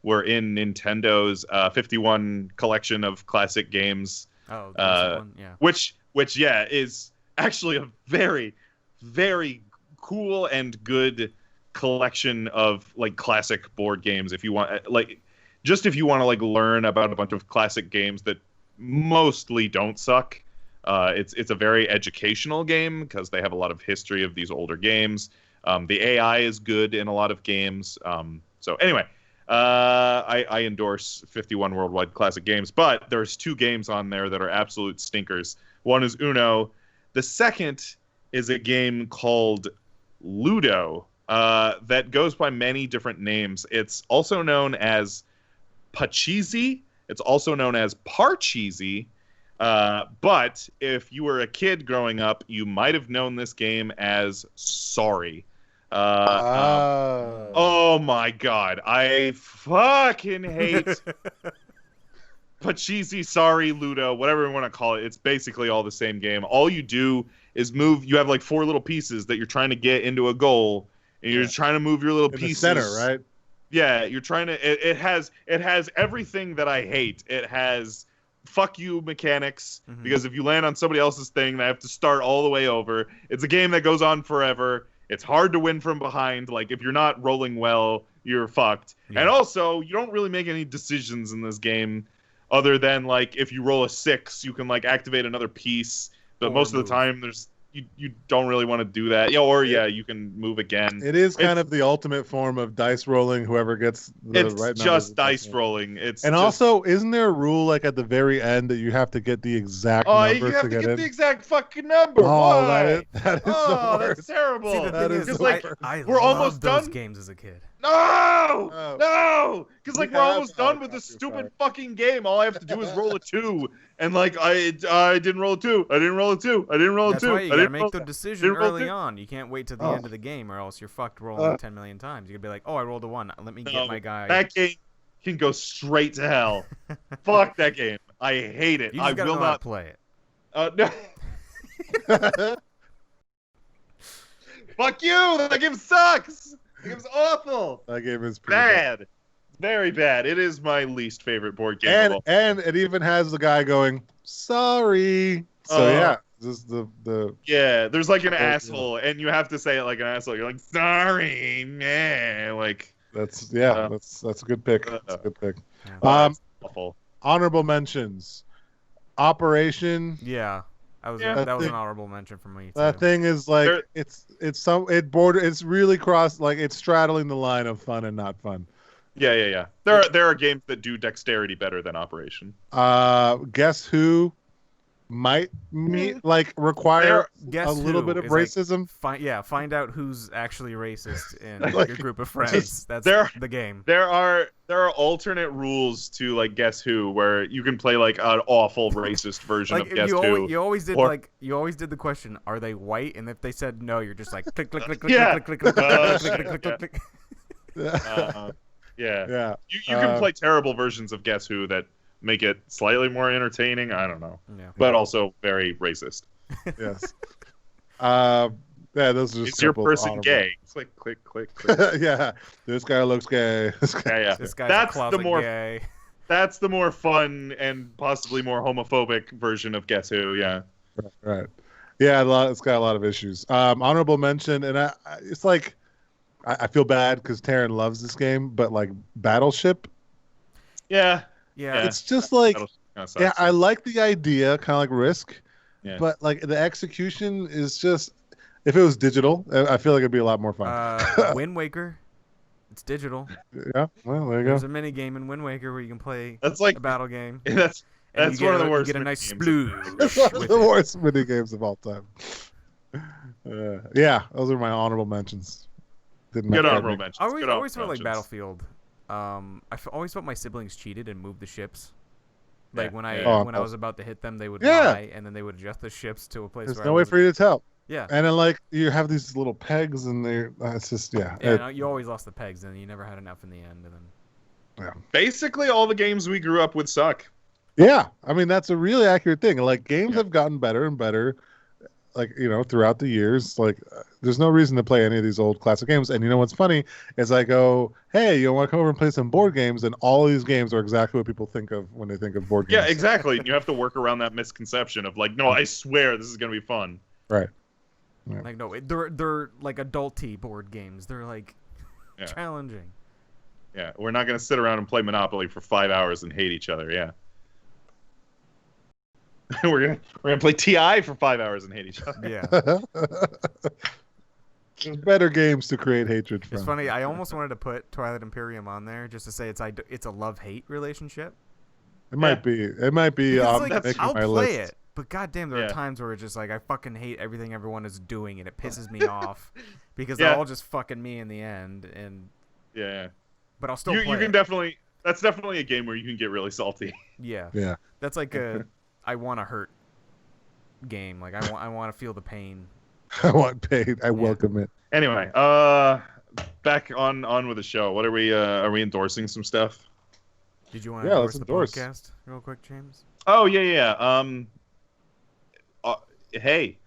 [SPEAKER 1] were in Nintendo's 51 collection of classic games.
[SPEAKER 3] Oh, there's one, yeah.
[SPEAKER 1] Which is actually a very, very cool and good collection of like classic board games. If you want, if you want to like learn about a bunch of classic games that mostly don't suck. It's a very educational game because they have a lot of history of these older games. The AI is good in a lot of games. So anyway, I endorse 51 worldwide classic games, but there's two games on there that are absolute stinkers. One is Uno. The second is a game called Ludo that goes by many different names. It's also known as Pachisi. It's also known as Parcheesi. But if you were a kid growing up, you might have known this game as Sorry. Oh my god, I fucking hate Pachisi, Sorry, Ludo, whatever you want to call it. It's basically all the same game. All you do is move. You have like 4 little pieces that you're trying to get into a goal, and you're trying to move your little
[SPEAKER 2] in
[SPEAKER 1] pieces.
[SPEAKER 2] the center, right?
[SPEAKER 1] Yeah, you're trying to. It has everything that I hate. It has fuck you mechanics because if you land on somebody else's thing, they have to start all the way over. It's a game that goes on forever. It's hard to win from behind. Like, if you're not rolling well, you're fucked. Yeah. And also, you don't really make any decisions in this game other than, like, if you roll a 6, you can, like, activate another piece. But most of the time, you don't really want to do that. You can move again.
[SPEAKER 2] It is kind of the ultimate form of dice rolling. Whoever gets the right number.
[SPEAKER 1] It's just dice rolling.
[SPEAKER 2] Also, isn't there a rule like at the very end that you have to get the exact number
[SPEAKER 1] you have to get
[SPEAKER 2] in?
[SPEAKER 1] the exact fucking number.
[SPEAKER 2] Oh,
[SPEAKER 1] Why?
[SPEAKER 2] that is the worst.
[SPEAKER 1] That's terrible.
[SPEAKER 3] See,
[SPEAKER 2] that is
[SPEAKER 3] is,
[SPEAKER 2] like,
[SPEAKER 1] we're almost
[SPEAKER 3] those
[SPEAKER 1] done.
[SPEAKER 3] games as a kid.
[SPEAKER 1] No, because like we're almost done with this stupid fucking game. All I have to do is roll a 2, and like I didn't roll a 2. I didn't roll a 2. I didn't roll a 2.
[SPEAKER 3] That's why you gotta make the decision early
[SPEAKER 1] 2.
[SPEAKER 3] on. You can't wait to the end of the game, or else you're fucked rolling 10 million times. You could be like, oh, I rolled a 1. Let me get my guy.
[SPEAKER 1] That game can go straight to hell. Fuck that game. I hate it.
[SPEAKER 3] You just gotta
[SPEAKER 1] will
[SPEAKER 3] know how to
[SPEAKER 1] not
[SPEAKER 3] play it.
[SPEAKER 1] No. Fuck you! That game sucks! That game's awful!
[SPEAKER 2] That game is pretty
[SPEAKER 1] bad. Very bad. It is my least favorite board game.
[SPEAKER 2] And it even has the guy going, sorry. So yeah, this is the
[SPEAKER 1] yeah, there's like an asshole, and you have to say it like an asshole. You're like, sorry, man. Like
[SPEAKER 2] that's a good pick. That's a good pick.
[SPEAKER 1] Awful.
[SPEAKER 2] Honorable mentions. Operation.
[SPEAKER 3] Yeah. That was an honorable mention for me too.
[SPEAKER 2] That thing is like it's really it's straddling the line of fun and not fun.
[SPEAKER 1] Yeah. There are games that do dexterity better than Operation.
[SPEAKER 2] Guess Who might require a little bit of racism.
[SPEAKER 3] Find out who's actually racist in your group of friends. That's the game.
[SPEAKER 1] There are alternate rules to like Guess Who where you can play like an awful racist version of Guess Who.
[SPEAKER 3] You always did the question, are they white? And if they said no, you're just like click click click click click click click click click.
[SPEAKER 1] Yeah. You can play terrible versions of Guess Who that make it slightly more entertaining. I don't know, but also very racist.
[SPEAKER 2] Yes. Yeah, those are just
[SPEAKER 1] Is your
[SPEAKER 2] couple
[SPEAKER 1] person
[SPEAKER 2] honorable.
[SPEAKER 1] gay? Click, click, click, click.
[SPEAKER 2] Yeah, this guy looks gay. This guy.
[SPEAKER 1] Yeah.
[SPEAKER 3] This guy's
[SPEAKER 1] That's
[SPEAKER 3] a closet
[SPEAKER 1] the more
[SPEAKER 3] gay.
[SPEAKER 1] that's the more fun and possibly more homophobic version of Guess Who. Yeah.
[SPEAKER 2] Right. Yeah, it's got a lot of issues. Honorable mention, and it's like I feel bad because Taryn loves this game, but like Battleship,
[SPEAKER 1] Yeah.
[SPEAKER 3] Yeah.
[SPEAKER 2] it's just like
[SPEAKER 1] That'll kinda suck,
[SPEAKER 2] yeah,
[SPEAKER 1] so.
[SPEAKER 2] I like the idea, kind of like Risk,
[SPEAKER 1] Yeah.
[SPEAKER 2] but like the execution is just. If it was digital, I feel like it'd be a lot more fun.
[SPEAKER 3] Wind Waker. It's digital.
[SPEAKER 2] Yeah, well, there you
[SPEAKER 3] There's
[SPEAKER 2] go.
[SPEAKER 3] a mini game in Wind Waker where you can play
[SPEAKER 1] That's like
[SPEAKER 3] a battle game.
[SPEAKER 1] that's
[SPEAKER 3] And
[SPEAKER 1] that's
[SPEAKER 3] you
[SPEAKER 1] one
[SPEAKER 3] get
[SPEAKER 1] of the worst.
[SPEAKER 3] You get a nice
[SPEAKER 1] games.
[SPEAKER 3] splooge.
[SPEAKER 2] It's one of
[SPEAKER 3] with
[SPEAKER 2] the
[SPEAKER 3] it.
[SPEAKER 2] worst mini games of all time. Yeah, those are my honorable mentions. Didn't
[SPEAKER 1] Good
[SPEAKER 2] make
[SPEAKER 1] honorable
[SPEAKER 2] that.
[SPEAKER 1] mentions.
[SPEAKER 3] I always,
[SPEAKER 1] Good
[SPEAKER 3] always felt
[SPEAKER 1] honorable
[SPEAKER 3] like
[SPEAKER 1] mentions.
[SPEAKER 3] Battlefield. Always felt my siblings cheated and moved the ships. Like
[SPEAKER 1] Yeah,
[SPEAKER 3] when I
[SPEAKER 1] yeah.
[SPEAKER 3] when I was about to hit them, they would
[SPEAKER 2] Yeah.
[SPEAKER 3] lie, and then they would adjust the ships to a place
[SPEAKER 2] There's
[SPEAKER 3] where
[SPEAKER 2] no
[SPEAKER 3] I
[SPEAKER 2] way
[SPEAKER 3] wasn't.
[SPEAKER 2] for you to tell.
[SPEAKER 3] Yeah.
[SPEAKER 2] And then like you have these little pegs, and they're it's just
[SPEAKER 3] Yeah, no, you always lost the pegs, and you never had enough in the end. And then
[SPEAKER 1] Basically, all the games we grew up with suck.
[SPEAKER 2] yeah. I mean that's a really accurate thing. Like games
[SPEAKER 1] Yeah.
[SPEAKER 2] have gotten better and better, like throughout the years. Like there's no reason to play any of these old classic games. And you know what's funny is I go, hey, you want to come over and play some board games? And all of these games are exactly what people think of when they think of board games.
[SPEAKER 1] Yeah, exactly. And you have to work around that misconception of like, no, I swear this is gonna be fun.
[SPEAKER 2] Right.
[SPEAKER 3] like no, they're like adulty board games. They're like
[SPEAKER 1] Yeah.
[SPEAKER 3] challenging.
[SPEAKER 1] Yeah, we're not gonna sit around and play Monopoly for 5 hours and hate each other. Yeah. we're gonna play TI for 5 hours and hate each other.
[SPEAKER 3] Yeah.
[SPEAKER 2] There's better games to create hatred from.
[SPEAKER 3] It's funny. I almost wanted to put Twilight Imperium on there just to say it's a love-hate relationship.
[SPEAKER 2] It might be. It might be.
[SPEAKER 3] Because,
[SPEAKER 2] Making
[SPEAKER 3] I'll
[SPEAKER 2] my
[SPEAKER 3] play
[SPEAKER 2] list.
[SPEAKER 3] it, but goddamn, there
[SPEAKER 1] Yeah.
[SPEAKER 3] are times where it's just like I fucking hate everything everyone is doing, and it pisses me off because
[SPEAKER 1] Yeah.
[SPEAKER 3] they're all just fucking me in the end. And
[SPEAKER 1] Yeah.
[SPEAKER 3] but I'll still
[SPEAKER 1] You
[SPEAKER 3] play
[SPEAKER 1] can
[SPEAKER 3] it.
[SPEAKER 1] definitely. That's definitely a game where you can get really salty.
[SPEAKER 3] Yeah,
[SPEAKER 2] Yeah.
[SPEAKER 3] that's like a I want to hurt game. Like I want to feel the pain.
[SPEAKER 2] I want paid. I welcome it.
[SPEAKER 1] Anyway, back on with the show. What are we endorsing some stuff?
[SPEAKER 3] Did you want to
[SPEAKER 2] Yeah,
[SPEAKER 3] endorse
[SPEAKER 2] let's
[SPEAKER 3] the
[SPEAKER 2] endorse.
[SPEAKER 3] podcast real quick, James?
[SPEAKER 1] Oh yeah. Hey,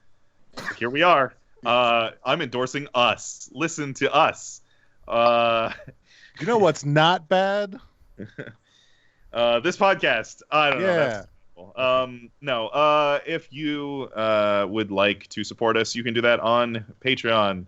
[SPEAKER 1] here we are. I'm endorsing us. Listen to us.
[SPEAKER 2] You know what's not bad?
[SPEAKER 1] This podcast. I don't know.
[SPEAKER 2] Yeah.
[SPEAKER 1] That's no. If you would like to support us, you can do that on Patreon.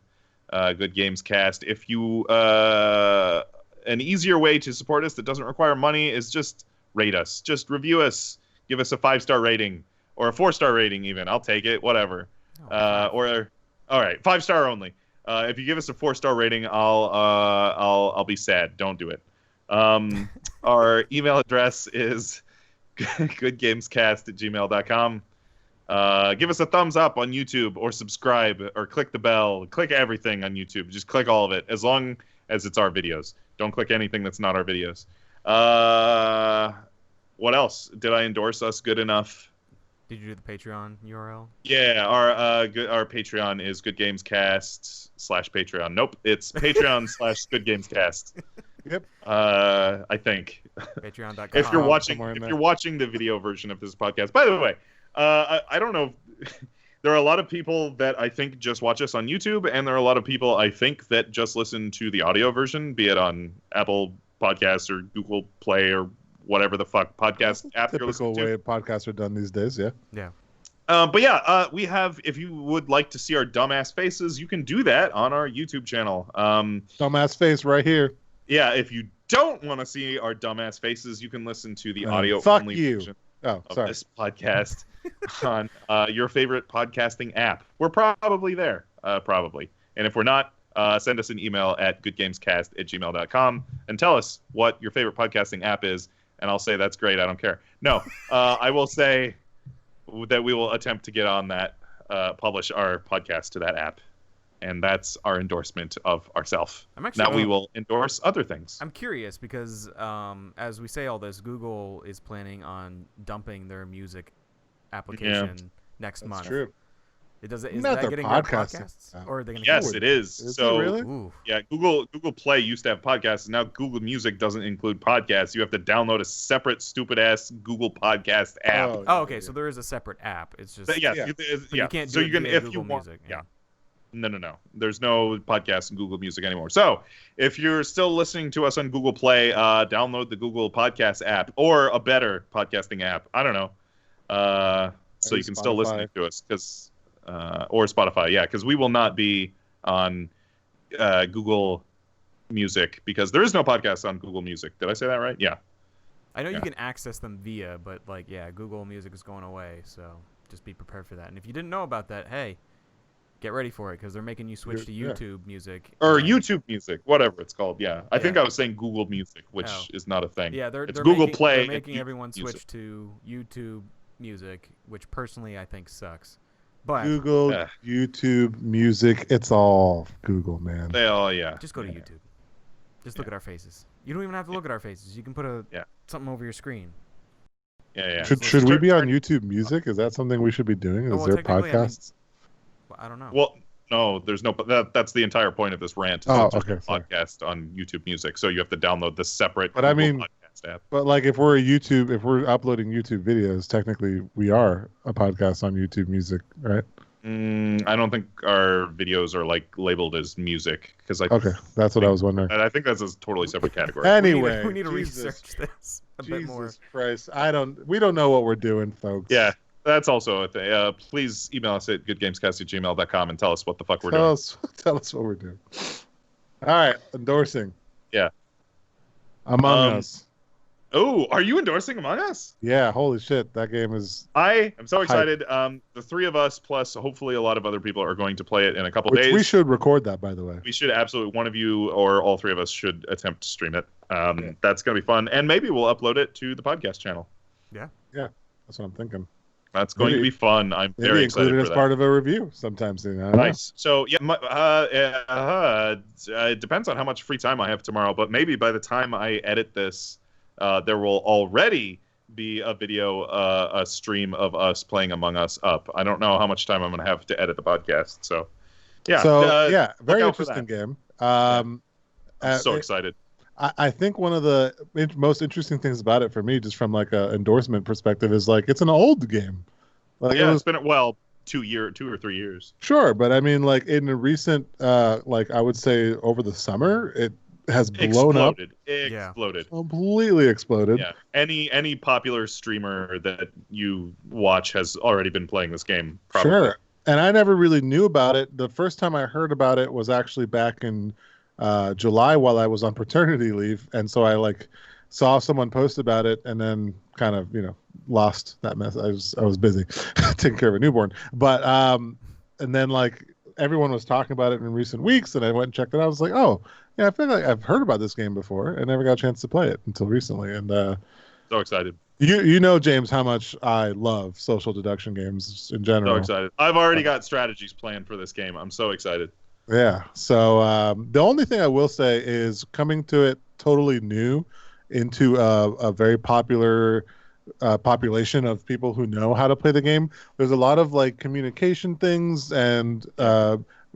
[SPEAKER 1] Good Games Cast. If you an easier way to support us that doesn't require money is just rate us. Just review us. Give us a 5-star rating or a 4-star rating even. I'll take it. Whatever. Or all right, 5-star only. If you give us a 4-star rating, I'll be sad. Don't do it. Our email address is goodgamescast@gmail.com. Give us a thumbs up on YouTube or subscribe or click the bell. Click everything on YouTube. Just click all of it as long as it's our videos. Don't click anything that's not our videos. What else? Did I endorse us good enough?
[SPEAKER 3] Did you do the Patreon URL?
[SPEAKER 1] Yeah, our Patreon is goodgamescast/Patreon. Nope, it's Patreon/goodgamescast.
[SPEAKER 2] Yep.
[SPEAKER 1] I think.
[SPEAKER 3] Patreon.com.
[SPEAKER 1] If you're watching,
[SPEAKER 2] somewhere in
[SPEAKER 1] if
[SPEAKER 2] there.
[SPEAKER 1] you're watching the video version of this podcast. By the way, I don't know. There are a lot of people that I think just watch us on YouTube, and there are a lot of people I think that just listen to the audio version, be it on Apple Podcasts or Google Play or whatever the fuck podcast app you're
[SPEAKER 2] Typical
[SPEAKER 1] listening to.
[SPEAKER 2] way podcasts are done these days. Yeah.
[SPEAKER 3] Yeah.
[SPEAKER 1] But yeah, we have. If you would like to see our dumbass faces, you can do that on our YouTube channel.
[SPEAKER 2] Dumbass face right here.
[SPEAKER 1] Yeah, if you don't want to see our dumbass faces, you can listen to the audio
[SPEAKER 2] Fuck
[SPEAKER 1] only
[SPEAKER 2] you.
[SPEAKER 1] version
[SPEAKER 2] Oh,
[SPEAKER 1] of
[SPEAKER 2] sorry.
[SPEAKER 1] this podcast on your favorite podcasting app. We're probably there, probably. And if we're not, send us an email at goodgamescast@gmail.com and tell us what your favorite podcasting app is, and I'll say that's great. I don't care. No, I will say that we will attempt to get on that, publish our podcast to that app. And that's our endorsement of ourselves. Now we will endorse other things.
[SPEAKER 3] I'm curious because as we say all this, Google is planning on dumping their music application next month.
[SPEAKER 2] That's true.
[SPEAKER 3] Is
[SPEAKER 2] Not
[SPEAKER 3] that
[SPEAKER 2] their
[SPEAKER 3] getting rid of
[SPEAKER 2] podcasting
[SPEAKER 3] podcasts?
[SPEAKER 2] app.
[SPEAKER 3] Or are they going to
[SPEAKER 1] Yes, it is.
[SPEAKER 2] Is
[SPEAKER 1] So
[SPEAKER 2] it really?
[SPEAKER 3] Ooh.
[SPEAKER 1] yeah, Google Play used to have podcasts, and now Google Music doesn't include podcasts. You have to download a separate stupid ass Google Podcast app.
[SPEAKER 2] Oh,
[SPEAKER 3] Oh, okay. So there is a separate app. It's just
[SPEAKER 1] But yeah,
[SPEAKER 2] Yeah.
[SPEAKER 1] you-
[SPEAKER 3] but you can't do
[SPEAKER 1] so
[SPEAKER 3] it
[SPEAKER 1] you can
[SPEAKER 3] via
[SPEAKER 1] if
[SPEAKER 3] Google
[SPEAKER 1] you want.
[SPEAKER 3] Music.
[SPEAKER 1] Yeah. No. There's no podcast in Google Music anymore. So if you're still listening to us on Google Play, download the Google Podcast app or a better podcasting app. I don't know. So you can still listen to us or Spotify. Yeah, because we will not be on Google Music because there is no podcast on Google Music. Did I say that right? Yeah.
[SPEAKER 3] I know you can access them via, but like, yeah, Google Music is going away. So just be prepared for that. And if you didn't know about that, hey, get ready for it because they're making you switch to YouTube Music.
[SPEAKER 1] Or YouTube Music, whatever it's called. Yeah. I think I was saying Google Music, which is not a thing.
[SPEAKER 3] Yeah,
[SPEAKER 1] it's Google Play.
[SPEAKER 3] They're making everyone switch to YouTube Music, which personally I think sucks. But
[SPEAKER 2] Google, YouTube Music, it's all Google, man.
[SPEAKER 1] They all,
[SPEAKER 3] just go to YouTube. Just look at our faces. You don't even have to look at our faces. You can put something over your screen.
[SPEAKER 1] Yeah.
[SPEAKER 2] Should we be on YouTube Music? Is that something we should be doing? Is there podcasts?
[SPEAKER 3] I don't know.
[SPEAKER 1] Well, no, there's no. That's the entire point of this rant. Podcast on YouTube Music, so you have to download the separate.
[SPEAKER 2] But podcast app. But like, if we're uploading YouTube videos, technically we are a podcast on YouTube Music, right?
[SPEAKER 1] I don't think our videos are like labeled as music because
[SPEAKER 2] that's what I was wondering.
[SPEAKER 1] I think that's a totally separate category.
[SPEAKER 2] Anyway,
[SPEAKER 3] we need to research this a bit more.
[SPEAKER 2] Jesus Christ, we don't know what we're doing, folks.
[SPEAKER 1] Yeah. That's also a thing. Please email us at goodgamescast@gmail.com and tell us what the fuck we're doing.
[SPEAKER 2] Tell us what we're doing. All right, endorsing.
[SPEAKER 1] Yeah.
[SPEAKER 2] Among Us.
[SPEAKER 1] Oh, are you endorsing Among Us?
[SPEAKER 2] Yeah, holy shit, that game is...
[SPEAKER 1] I am so excited. The three of us, plus hopefully a lot of other people, are going to play it in a couple days.
[SPEAKER 2] We should record that, by the way.
[SPEAKER 1] We should absolutely. One of you or all three of us should attempt to stream it. That's going to be fun. And maybe we'll upload it to the podcast channel.
[SPEAKER 3] Yeah.
[SPEAKER 2] Yeah, that's what I'm thinking.
[SPEAKER 1] That's going to be fun. I'm very excited for that.
[SPEAKER 2] Include it as part of a review sometimes.
[SPEAKER 1] Nice. So yeah, it depends on how much free time I have tomorrow. But maybe by the time I edit this, there will already be a video, a stream of us playing Among Us up. I don't know how much time I'm going to have to edit the podcast. So yeah.
[SPEAKER 2] Very interesting game.
[SPEAKER 1] I'm so excited.
[SPEAKER 2] I think one of the most interesting things about it for me, just from like a endorsement perspective, is like it's an old game. Like
[SPEAKER 1] it's been 2 or 3 years.
[SPEAKER 2] Sure, but I mean, like in a recent, like I would say over the summer, it has blown up.
[SPEAKER 1] Exploded.
[SPEAKER 2] Completely exploded.
[SPEAKER 1] Yeah. Any popular streamer that you watch has already been playing this game. Probably.
[SPEAKER 2] Sure. And I never really knew about it. The first time I heard about it was actually back in July while I was on paternity leave, and so I like saw someone post about it and then kind of lost that mess. I was busy taking care of a newborn, but and then like everyone was talking about it in recent weeks, and I went and checked it out. I was like, oh yeah, I feel like I've heard about this game before. I never got a chance to play it until recently, and
[SPEAKER 1] so excited.
[SPEAKER 2] You know, James, how much I love social deduction games in general.
[SPEAKER 1] So excited. I've already got strategies planned for this game. I'm so excited.
[SPEAKER 2] Yeah. So the only thing I will say is coming to it totally new into a very popular population of people who know how to play the game. There's a lot of like communication things and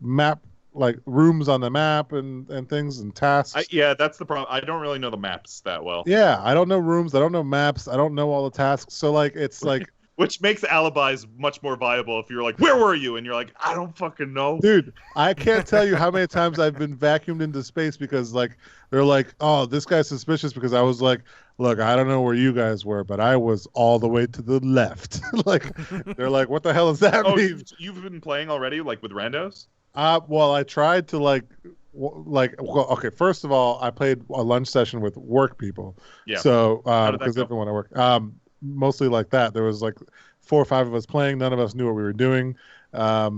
[SPEAKER 2] map, like rooms on the map and things and tasks.
[SPEAKER 1] That's the problem. I don't really know the maps that well.
[SPEAKER 2] Yeah, I don't know rooms. I don't know maps. I don't know all the tasks. So like it's like.
[SPEAKER 1] Which makes alibis much more viable if you're like, where were you? And you're like, I don't fucking know.
[SPEAKER 2] Dude, I can't tell you how many times I've been vacuumed into space because like they're like, oh, this guy's suspicious because I was like, look, I don't know where you guys were, but I was all the way to the left. Like they're like, what the hell does that mean?
[SPEAKER 1] You've been playing already, like with randos?
[SPEAKER 2] Well, I tried to okay, first of all, I played a lunch session with work people. Yeah. So because everyone at work. Mostly like that. There was like 4 or 5 of us playing. None of us knew what we were doing. I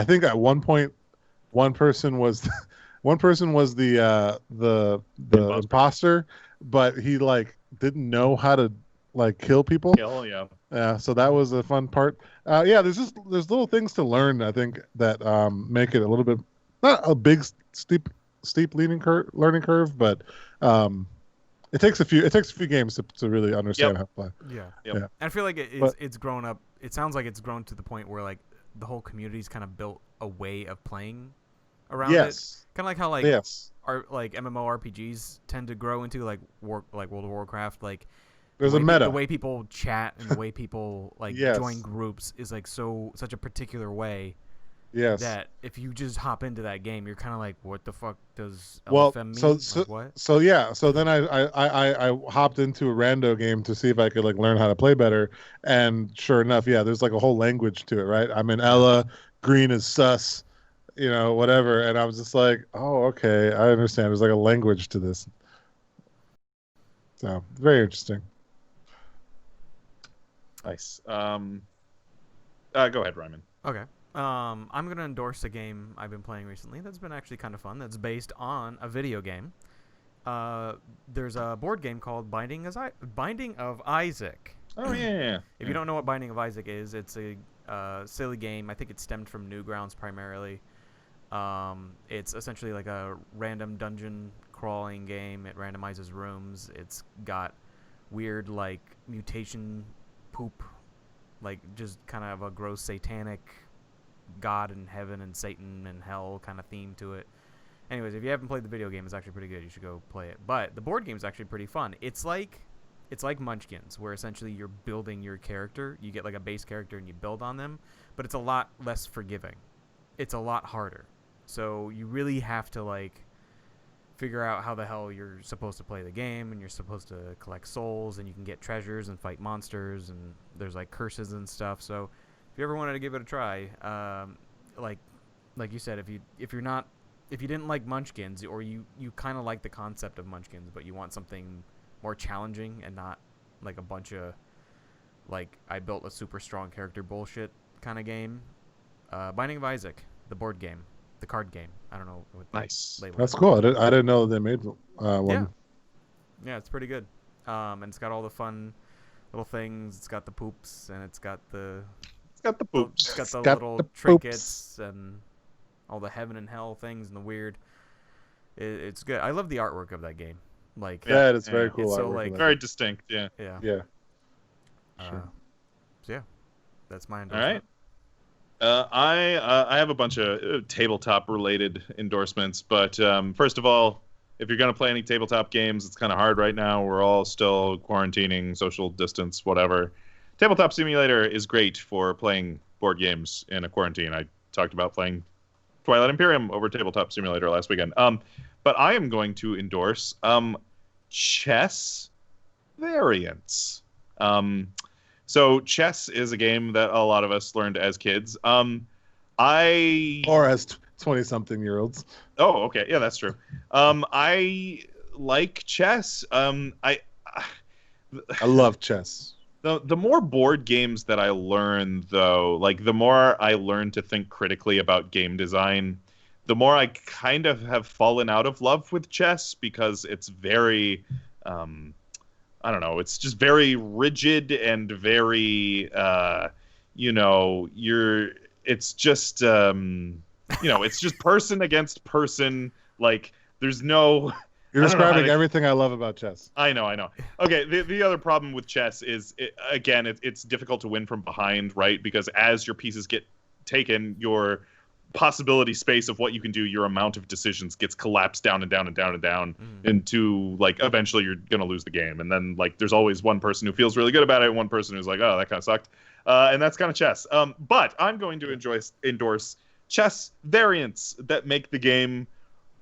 [SPEAKER 2] think at one point, one person was the imposter, but he like didn't know how to like kill people. Yeah. So that was a fun part. There's little things to learn. I think that make it a little bit not a big steep learning curve, but It takes a few games to really understand how to play.
[SPEAKER 3] Yeah. I feel like it's grown up. It sounds like it's grown to the point where like the whole community's kind of built a way of playing around it. Kind of like how like like MMORPGs tend to grow into like World of Warcraft. Like
[SPEAKER 2] there's a meta.
[SPEAKER 3] The way people chat and the way people like join groups is like such a particular way.
[SPEAKER 2] Yes.
[SPEAKER 3] that if you just hop into that game, you're kind of like, what the fuck does
[SPEAKER 2] Well,
[SPEAKER 3] LFM mean?
[SPEAKER 2] so
[SPEAKER 3] Like, what?
[SPEAKER 2] yeah. So then I hopped into a rando game to see if I could like learn how to play better, and sure enough, yeah, there's like a whole language to it, right? I'm in Ella, green is sus, whatever, and I was just like, oh, okay, I understand. There's like a language to this, so very interesting.
[SPEAKER 1] Nice. Go ahead, Ryman.
[SPEAKER 3] Okay. I'm gonna endorse a game I've been playing recently that's been actually kind of fun. That's based on a video game. There's a board game called Binding of Isaac.
[SPEAKER 1] Oh yeah.
[SPEAKER 3] If you don't know what Binding of Isaac is, it's a silly game. I think it stemmed from Newgrounds primarily. It's essentially like a random dungeon crawling game. It randomizes rooms. It's got weird like mutation poop, like just kind of a gross satanic God and heaven and Satan and hell kind of theme to it. Anyways, if you haven't played the video game, it's actually pretty good. You should go play it. But the board game is actually pretty fun. It's like Munchkins, where essentially you're building your character. You get like a base character and you build on them, but it's a lot less forgiving. It's a lot harder. So you really have to like figure out how the hell you're supposed to play the game, and you're supposed to collect souls, and you can get treasures and fight monsters, and there's like curses and stuff. So if you ever wanted to give it a try, like you said, if you didn't like Munchkins, or you kind of like the concept of Munchkins, but you want something more challenging and not like a bunch of like I built a super strong character bullshit kind of game, Binding of Isaac, the board game, the card game. I don't know what
[SPEAKER 1] Nice.
[SPEAKER 2] That's cool. I didn't know they made one.
[SPEAKER 3] Yeah, it's pretty good. And it's got all the fun little things. It's got the poops, and it's got the
[SPEAKER 1] poops.
[SPEAKER 3] It's got the
[SPEAKER 2] got
[SPEAKER 3] little
[SPEAKER 2] the
[SPEAKER 3] trinkets and all the heaven and hell things and the weird. It's good. I love the artwork of that game. Like
[SPEAKER 2] Yeah, it's very cool.
[SPEAKER 3] It's so,
[SPEAKER 2] artwork
[SPEAKER 3] like,
[SPEAKER 2] of that.
[SPEAKER 1] Very distinct. Yeah.
[SPEAKER 3] yeah.
[SPEAKER 2] Yeah.
[SPEAKER 3] Sure. So yeah, that's my
[SPEAKER 1] All
[SPEAKER 3] endorsement.
[SPEAKER 1] right. I have a bunch of tabletop related endorsements, but first of all, if you're going to play any tabletop games, it's kind of hard right now. We're all still quarantining, social distance, whatever. Tabletop Simulator is great for playing board games in a quarantine. I talked about playing Twilight Imperium over Tabletop Simulator last weekend. But I am going to endorse chess variants. So chess is a game that a lot of us learned as kids.
[SPEAKER 2] Or as 20-something-year-olds.
[SPEAKER 1] Oh, okay. Yeah, that's true. I like chess. I
[SPEAKER 2] love chess.
[SPEAKER 1] The more board games that I learn, though, like the more I learn to think critically about game design, the more I kind of have fallen out of love with chess, because it's very, I don't know, it's just very rigid and very, it's just, it's just person against person. Like there's no.
[SPEAKER 2] You're describing everything I love about chess.
[SPEAKER 1] I know. Okay, the other problem with chess is, it's difficult to win from behind, right? Because as your pieces get taken, your possibility space of what you can do, your amount of decisions gets collapsed down and down and down and down into, like, eventually you're going to lose the game. And then, like, there's always one person who feels really good about it and one person who's like, oh, that kind of sucked. And that's kind of chess. But I'm going to endorse chess variants that make the game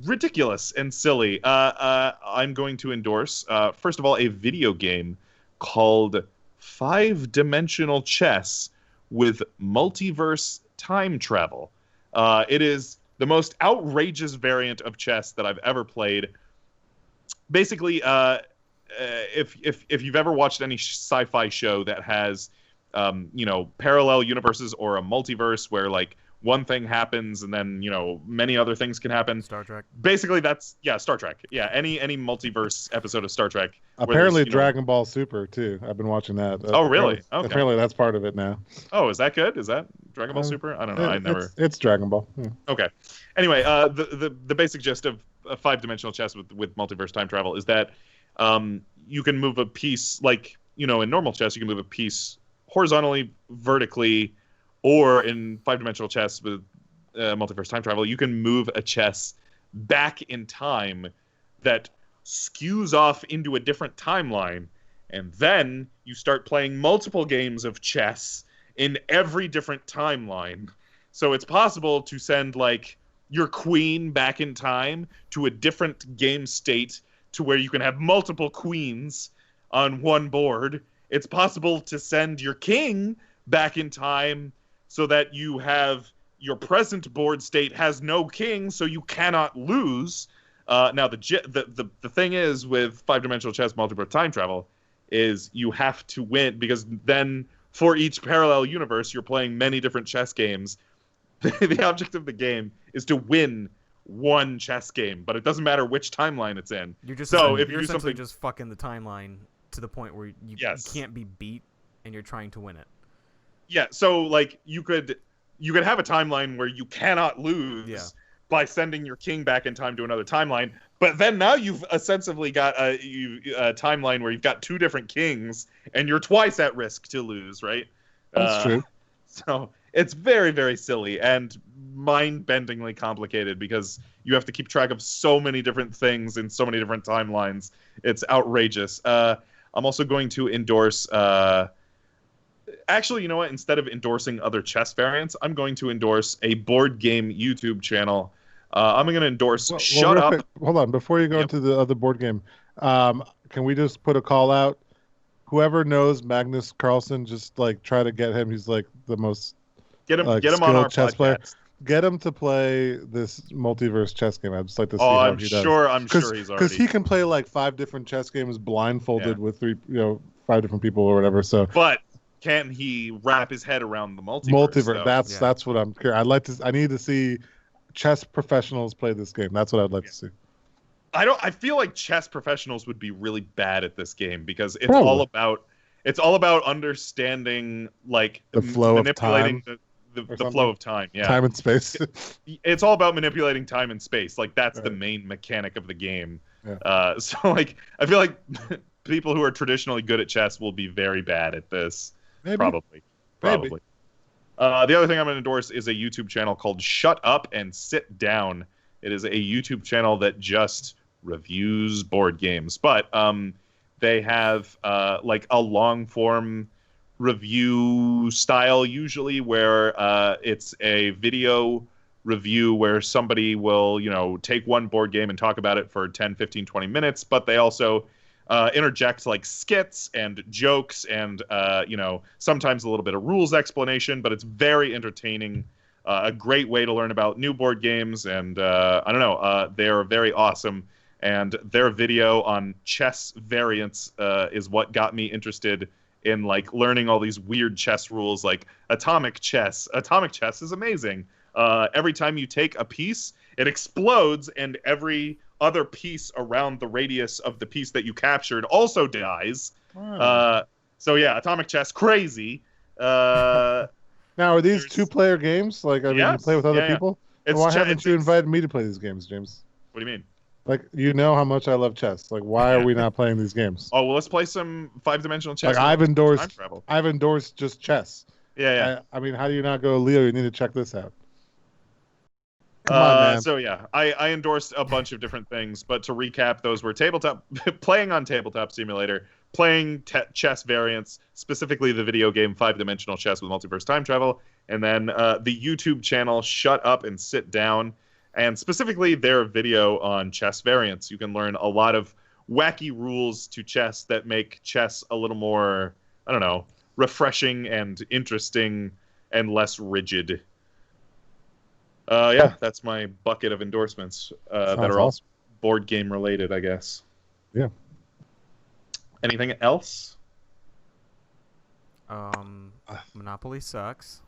[SPEAKER 1] ridiculous and silly. I'm going to endorse, first of all, a video game called 5-Dimensional Chess with Multiverse Time Travel. It is the most outrageous variant of chess that I've ever played. Basically, if you've ever watched any sci-fi show that has, parallel universes or a multiverse where, like, one thing happens and then, many other things can happen.
[SPEAKER 3] Star Trek.
[SPEAKER 1] Basically, that's, Star Trek. Yeah, any multiverse episode of Star Trek.
[SPEAKER 2] Apparently Dragon Ball Super, too. I've been watching that.
[SPEAKER 1] Oh, really? Okay.
[SPEAKER 2] Apparently that's part of it now.
[SPEAKER 1] Oh, is that good? Is that Dragon Ball Super? I don't know.
[SPEAKER 2] It's Dragon Ball. Yeah.
[SPEAKER 1] Okay. Anyway, the basic gist of 5-dimensional chess with multiverse time travel is that you can move a piece, like, in normal chess, you can move a piece horizontally, vertically, or in 5-dimensional chess with multiverse time travel, you can move a chess back in time that skews off into a different timeline, and then you start playing multiple games of chess in every different timeline. So it's possible to send like your queen back in time to a different game state to where you can have multiple queens on one board. It's possible to send your king back in time so that you have your present board state has no king, so you cannot lose. Now the thing is with 5-dimensional chess multiverse time travel is you have to win, because then for each parallel universe you're playing many different chess games. The object of the game is to win one chess game, but it doesn't matter which timeline it's in.
[SPEAKER 3] You're just
[SPEAKER 1] so if
[SPEAKER 3] you're
[SPEAKER 1] you do
[SPEAKER 3] essentially
[SPEAKER 1] something,
[SPEAKER 3] just fucking the timeline to the point where you can't be beat, and you're trying to win it.
[SPEAKER 1] yeah. So like you could have a timeline where you cannot lose by sending your king back in time to another timeline, but then now you've ostensibly got a timeline where you've got two different kings, and you're twice at risk to lose, right?
[SPEAKER 2] That's true.
[SPEAKER 1] So it's very, very silly and mind-bendingly complicated because you have to keep track of so many different things in so many different timelines. It's outrageous. I'm also going to endorse... Actually, you know what? Instead of endorsing other chess variants, I'm going to endorse a board game YouTube channel. I'm going to endorse Shut Up.
[SPEAKER 2] Quick, hold on. Before you go into the other board game, can we just put a call out? Whoever knows Magnus Carlsen, just like try to get him. He's like the most
[SPEAKER 1] get him on our
[SPEAKER 2] chess
[SPEAKER 1] podcast.
[SPEAKER 2] Player. Get him to play this multiverse chess game. I'd just like to see
[SPEAKER 1] how
[SPEAKER 2] he does.
[SPEAKER 1] I'm sure he's already,
[SPEAKER 2] because he can play like 5 different chess games blindfolded with 5 different people or whatever. So,
[SPEAKER 1] but can he wrap his head around the multiverse?
[SPEAKER 2] That's what I'm curious. I need to see chess professionals play this game. That's what I'd like to see.
[SPEAKER 1] I feel like chess professionals would be really bad at this game because it's all about understanding like
[SPEAKER 2] the flow of
[SPEAKER 1] time.
[SPEAKER 2] The
[SPEAKER 1] flow of time,
[SPEAKER 2] time and space.
[SPEAKER 1] It's all about manipulating time and space. Like that's the main mechanic of the game. So like I feel like people who are traditionally good at chess will be very bad at this. Probably. The other thing I'm going to endorse is a YouTube channel called Shut Up and Sit Down. It is a YouTube channel that just reviews board games, but they have like a long form review style usually where it's a video review where somebody will take one board game and talk about it for 10, 15, 20 minutes, but they also interject like skits and jokes and sometimes a little bit of rules explanation, but it's very entertaining, a great way to learn about new board games, and they're very awesome, and their video on chess variants is what got me interested in like learning all these weird chess rules like atomic chess. Atomic chess is amazing. Every time you take a piece, it explodes, and every other piece around the radius of the piece that you captured also dies. So yeah, atomic chess, crazy.
[SPEAKER 2] Now, are these 2-player games? Like, I mean, you play with other people? Why haven't you invited me to play these games, James?
[SPEAKER 1] What do you mean?
[SPEAKER 2] Like, you know how much I love chess. Like, why are we not playing these games?
[SPEAKER 1] Oh, well, let's play some 5-dimensional chess.
[SPEAKER 2] Like, I've endorsed just chess.
[SPEAKER 1] Yeah.
[SPEAKER 2] I mean, how do you not go, Leo, you need to check this out? Come on, man.
[SPEAKER 1] So yeah, I endorsed a bunch of different things, but to recap, those were playing on Tabletop Simulator, playing chess variants, specifically the video game 5-dimensional chess with multiverse time travel, and then the YouTube channel Shut Up and Sit Down, and specifically their video on chess variants. You can learn a lot of wacky rules to chess that make chess a little more, refreshing and interesting and less rigid. That's my bucket of endorsements that are all board game related, I guess.
[SPEAKER 2] Yeah.
[SPEAKER 1] Anything else?
[SPEAKER 3] Monopoly sucks.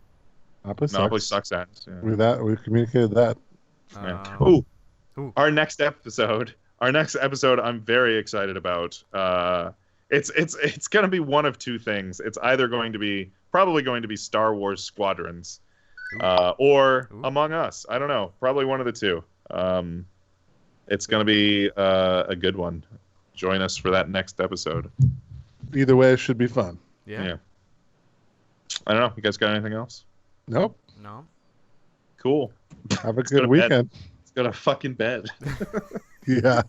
[SPEAKER 1] Monopoly sucks ass. Yeah.
[SPEAKER 2] We communicated that.
[SPEAKER 1] Our next episode, I'm very excited about. It's going to be one of two things. It's either probably going to be Star Wars Squadrons. Or Among Us. I don't know. Probably one of the two. It's going to be a good one. Join us for that next episode.
[SPEAKER 2] Either way, it should be fun.
[SPEAKER 3] Yeah.
[SPEAKER 1] I don't know. You guys got anything else?
[SPEAKER 2] Nope.
[SPEAKER 3] No.
[SPEAKER 1] Cool.
[SPEAKER 2] Have a good weekend.
[SPEAKER 1] Let's go to fucking bed.
[SPEAKER 2] Yeah.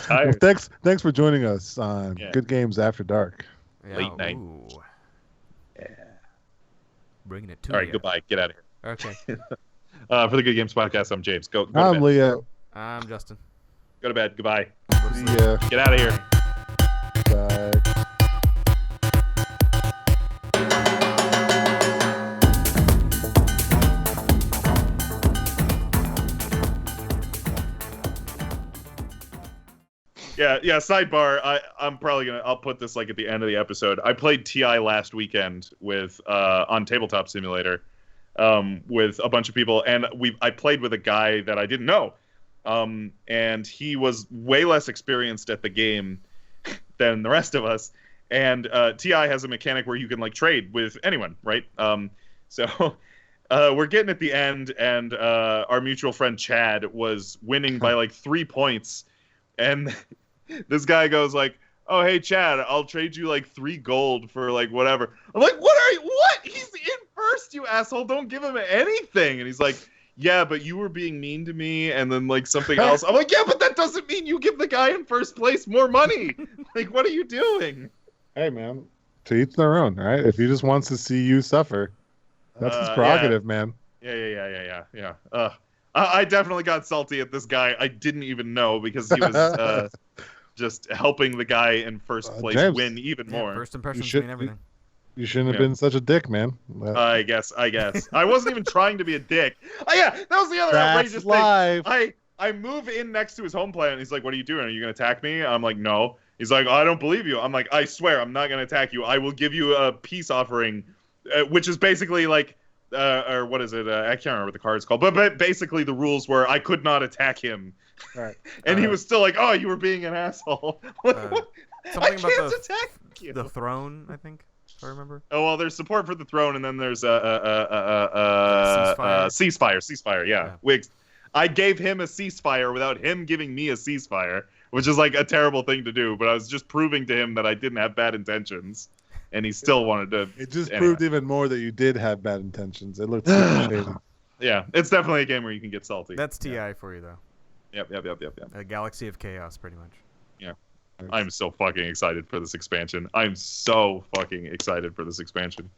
[SPEAKER 2] Well, thanks for joining us on Good Games After Dark.
[SPEAKER 3] Yeah,
[SPEAKER 1] late night.
[SPEAKER 3] Ooh. Yeah. Bringing it to
[SPEAKER 1] All right,
[SPEAKER 3] you.
[SPEAKER 1] goodbye. Get out of here.
[SPEAKER 3] Okay.
[SPEAKER 1] For the Good Games Podcast, I'm James. Go to
[SPEAKER 2] I'm
[SPEAKER 1] bed.
[SPEAKER 2] Leo.
[SPEAKER 3] I'm Justin.
[SPEAKER 1] Go to bed. Goodbye.
[SPEAKER 2] Yeah.
[SPEAKER 1] Get out of here.
[SPEAKER 2] Bye.
[SPEAKER 1] Yeah. Sidebar. I'll put this like at the end of the episode. I played TI last weekend with on Tabletop Simulator, with a bunch of people, and I played with a guy that I didn't know, and he was way less experienced at the game than the rest of us. And TI has a mechanic where you can like trade with anyone, right? So we're getting at the end, and our mutual friend Chad was winning by like 3 points, and this guy goes like, "Oh, hey, Chad, I'll trade you like 3 gold for like whatever." I'm like, what? He's in first, you asshole. Don't give him anything. And he's like, "Yeah, but you were being mean to me," and then like something else. I'm like, "Yeah, but that doesn't mean you give the guy in first place more money." Like, what are you doing?
[SPEAKER 2] Hey, man. To each their own, right? If he just wants to see you suffer, that's his prerogative, man.
[SPEAKER 1] Yeah. I definitely got salty at this guy. I didn't even know, because he was just helping the guy in first place
[SPEAKER 2] James,
[SPEAKER 1] win even more.
[SPEAKER 3] First impressions
[SPEAKER 2] should-
[SPEAKER 3] mean everything.
[SPEAKER 2] You shouldn't have been such a dick, man.
[SPEAKER 1] I guess. I wasn't even trying to be a dick. Oh, yeah, that was the other outrageous
[SPEAKER 2] life.
[SPEAKER 1] thing. I move in next to his home planet, and he's like, "What are you doing? Are you going to attack me?" I'm like, "No." He's like, "I don't believe you." I'm like, "I swear I'm not going to attack you. I will give you a peace offering," which is basically like, or what is it? I can't remember what the card is called. But basically the rules were I could not attack him.
[SPEAKER 2] Right.
[SPEAKER 1] And he was still like, "Oh, you were being an asshole." Like, what? I
[SPEAKER 3] Something
[SPEAKER 1] can't
[SPEAKER 3] about
[SPEAKER 1] attack you.
[SPEAKER 3] the throne, I think, if I remember.
[SPEAKER 1] Oh, well, there's support for the throne, and then there's ceasefire. Yeah. Wigs. I gave him a ceasefire without him giving me a ceasefire, which is like a terrible thing to do. But I was just proving to him that I didn't have bad intentions, and he still wanted to.
[SPEAKER 2] It just proved even more that you did have bad intentions. It looked super shady.
[SPEAKER 1] Yeah, it's definitely a game where you can get salty.
[SPEAKER 3] That's TI for you, though.
[SPEAKER 1] Yep.
[SPEAKER 3] A galaxy of chaos, pretty much.
[SPEAKER 1] Yeah. I'm so fucking excited for this expansion. I'm so fucking excited for this expansion.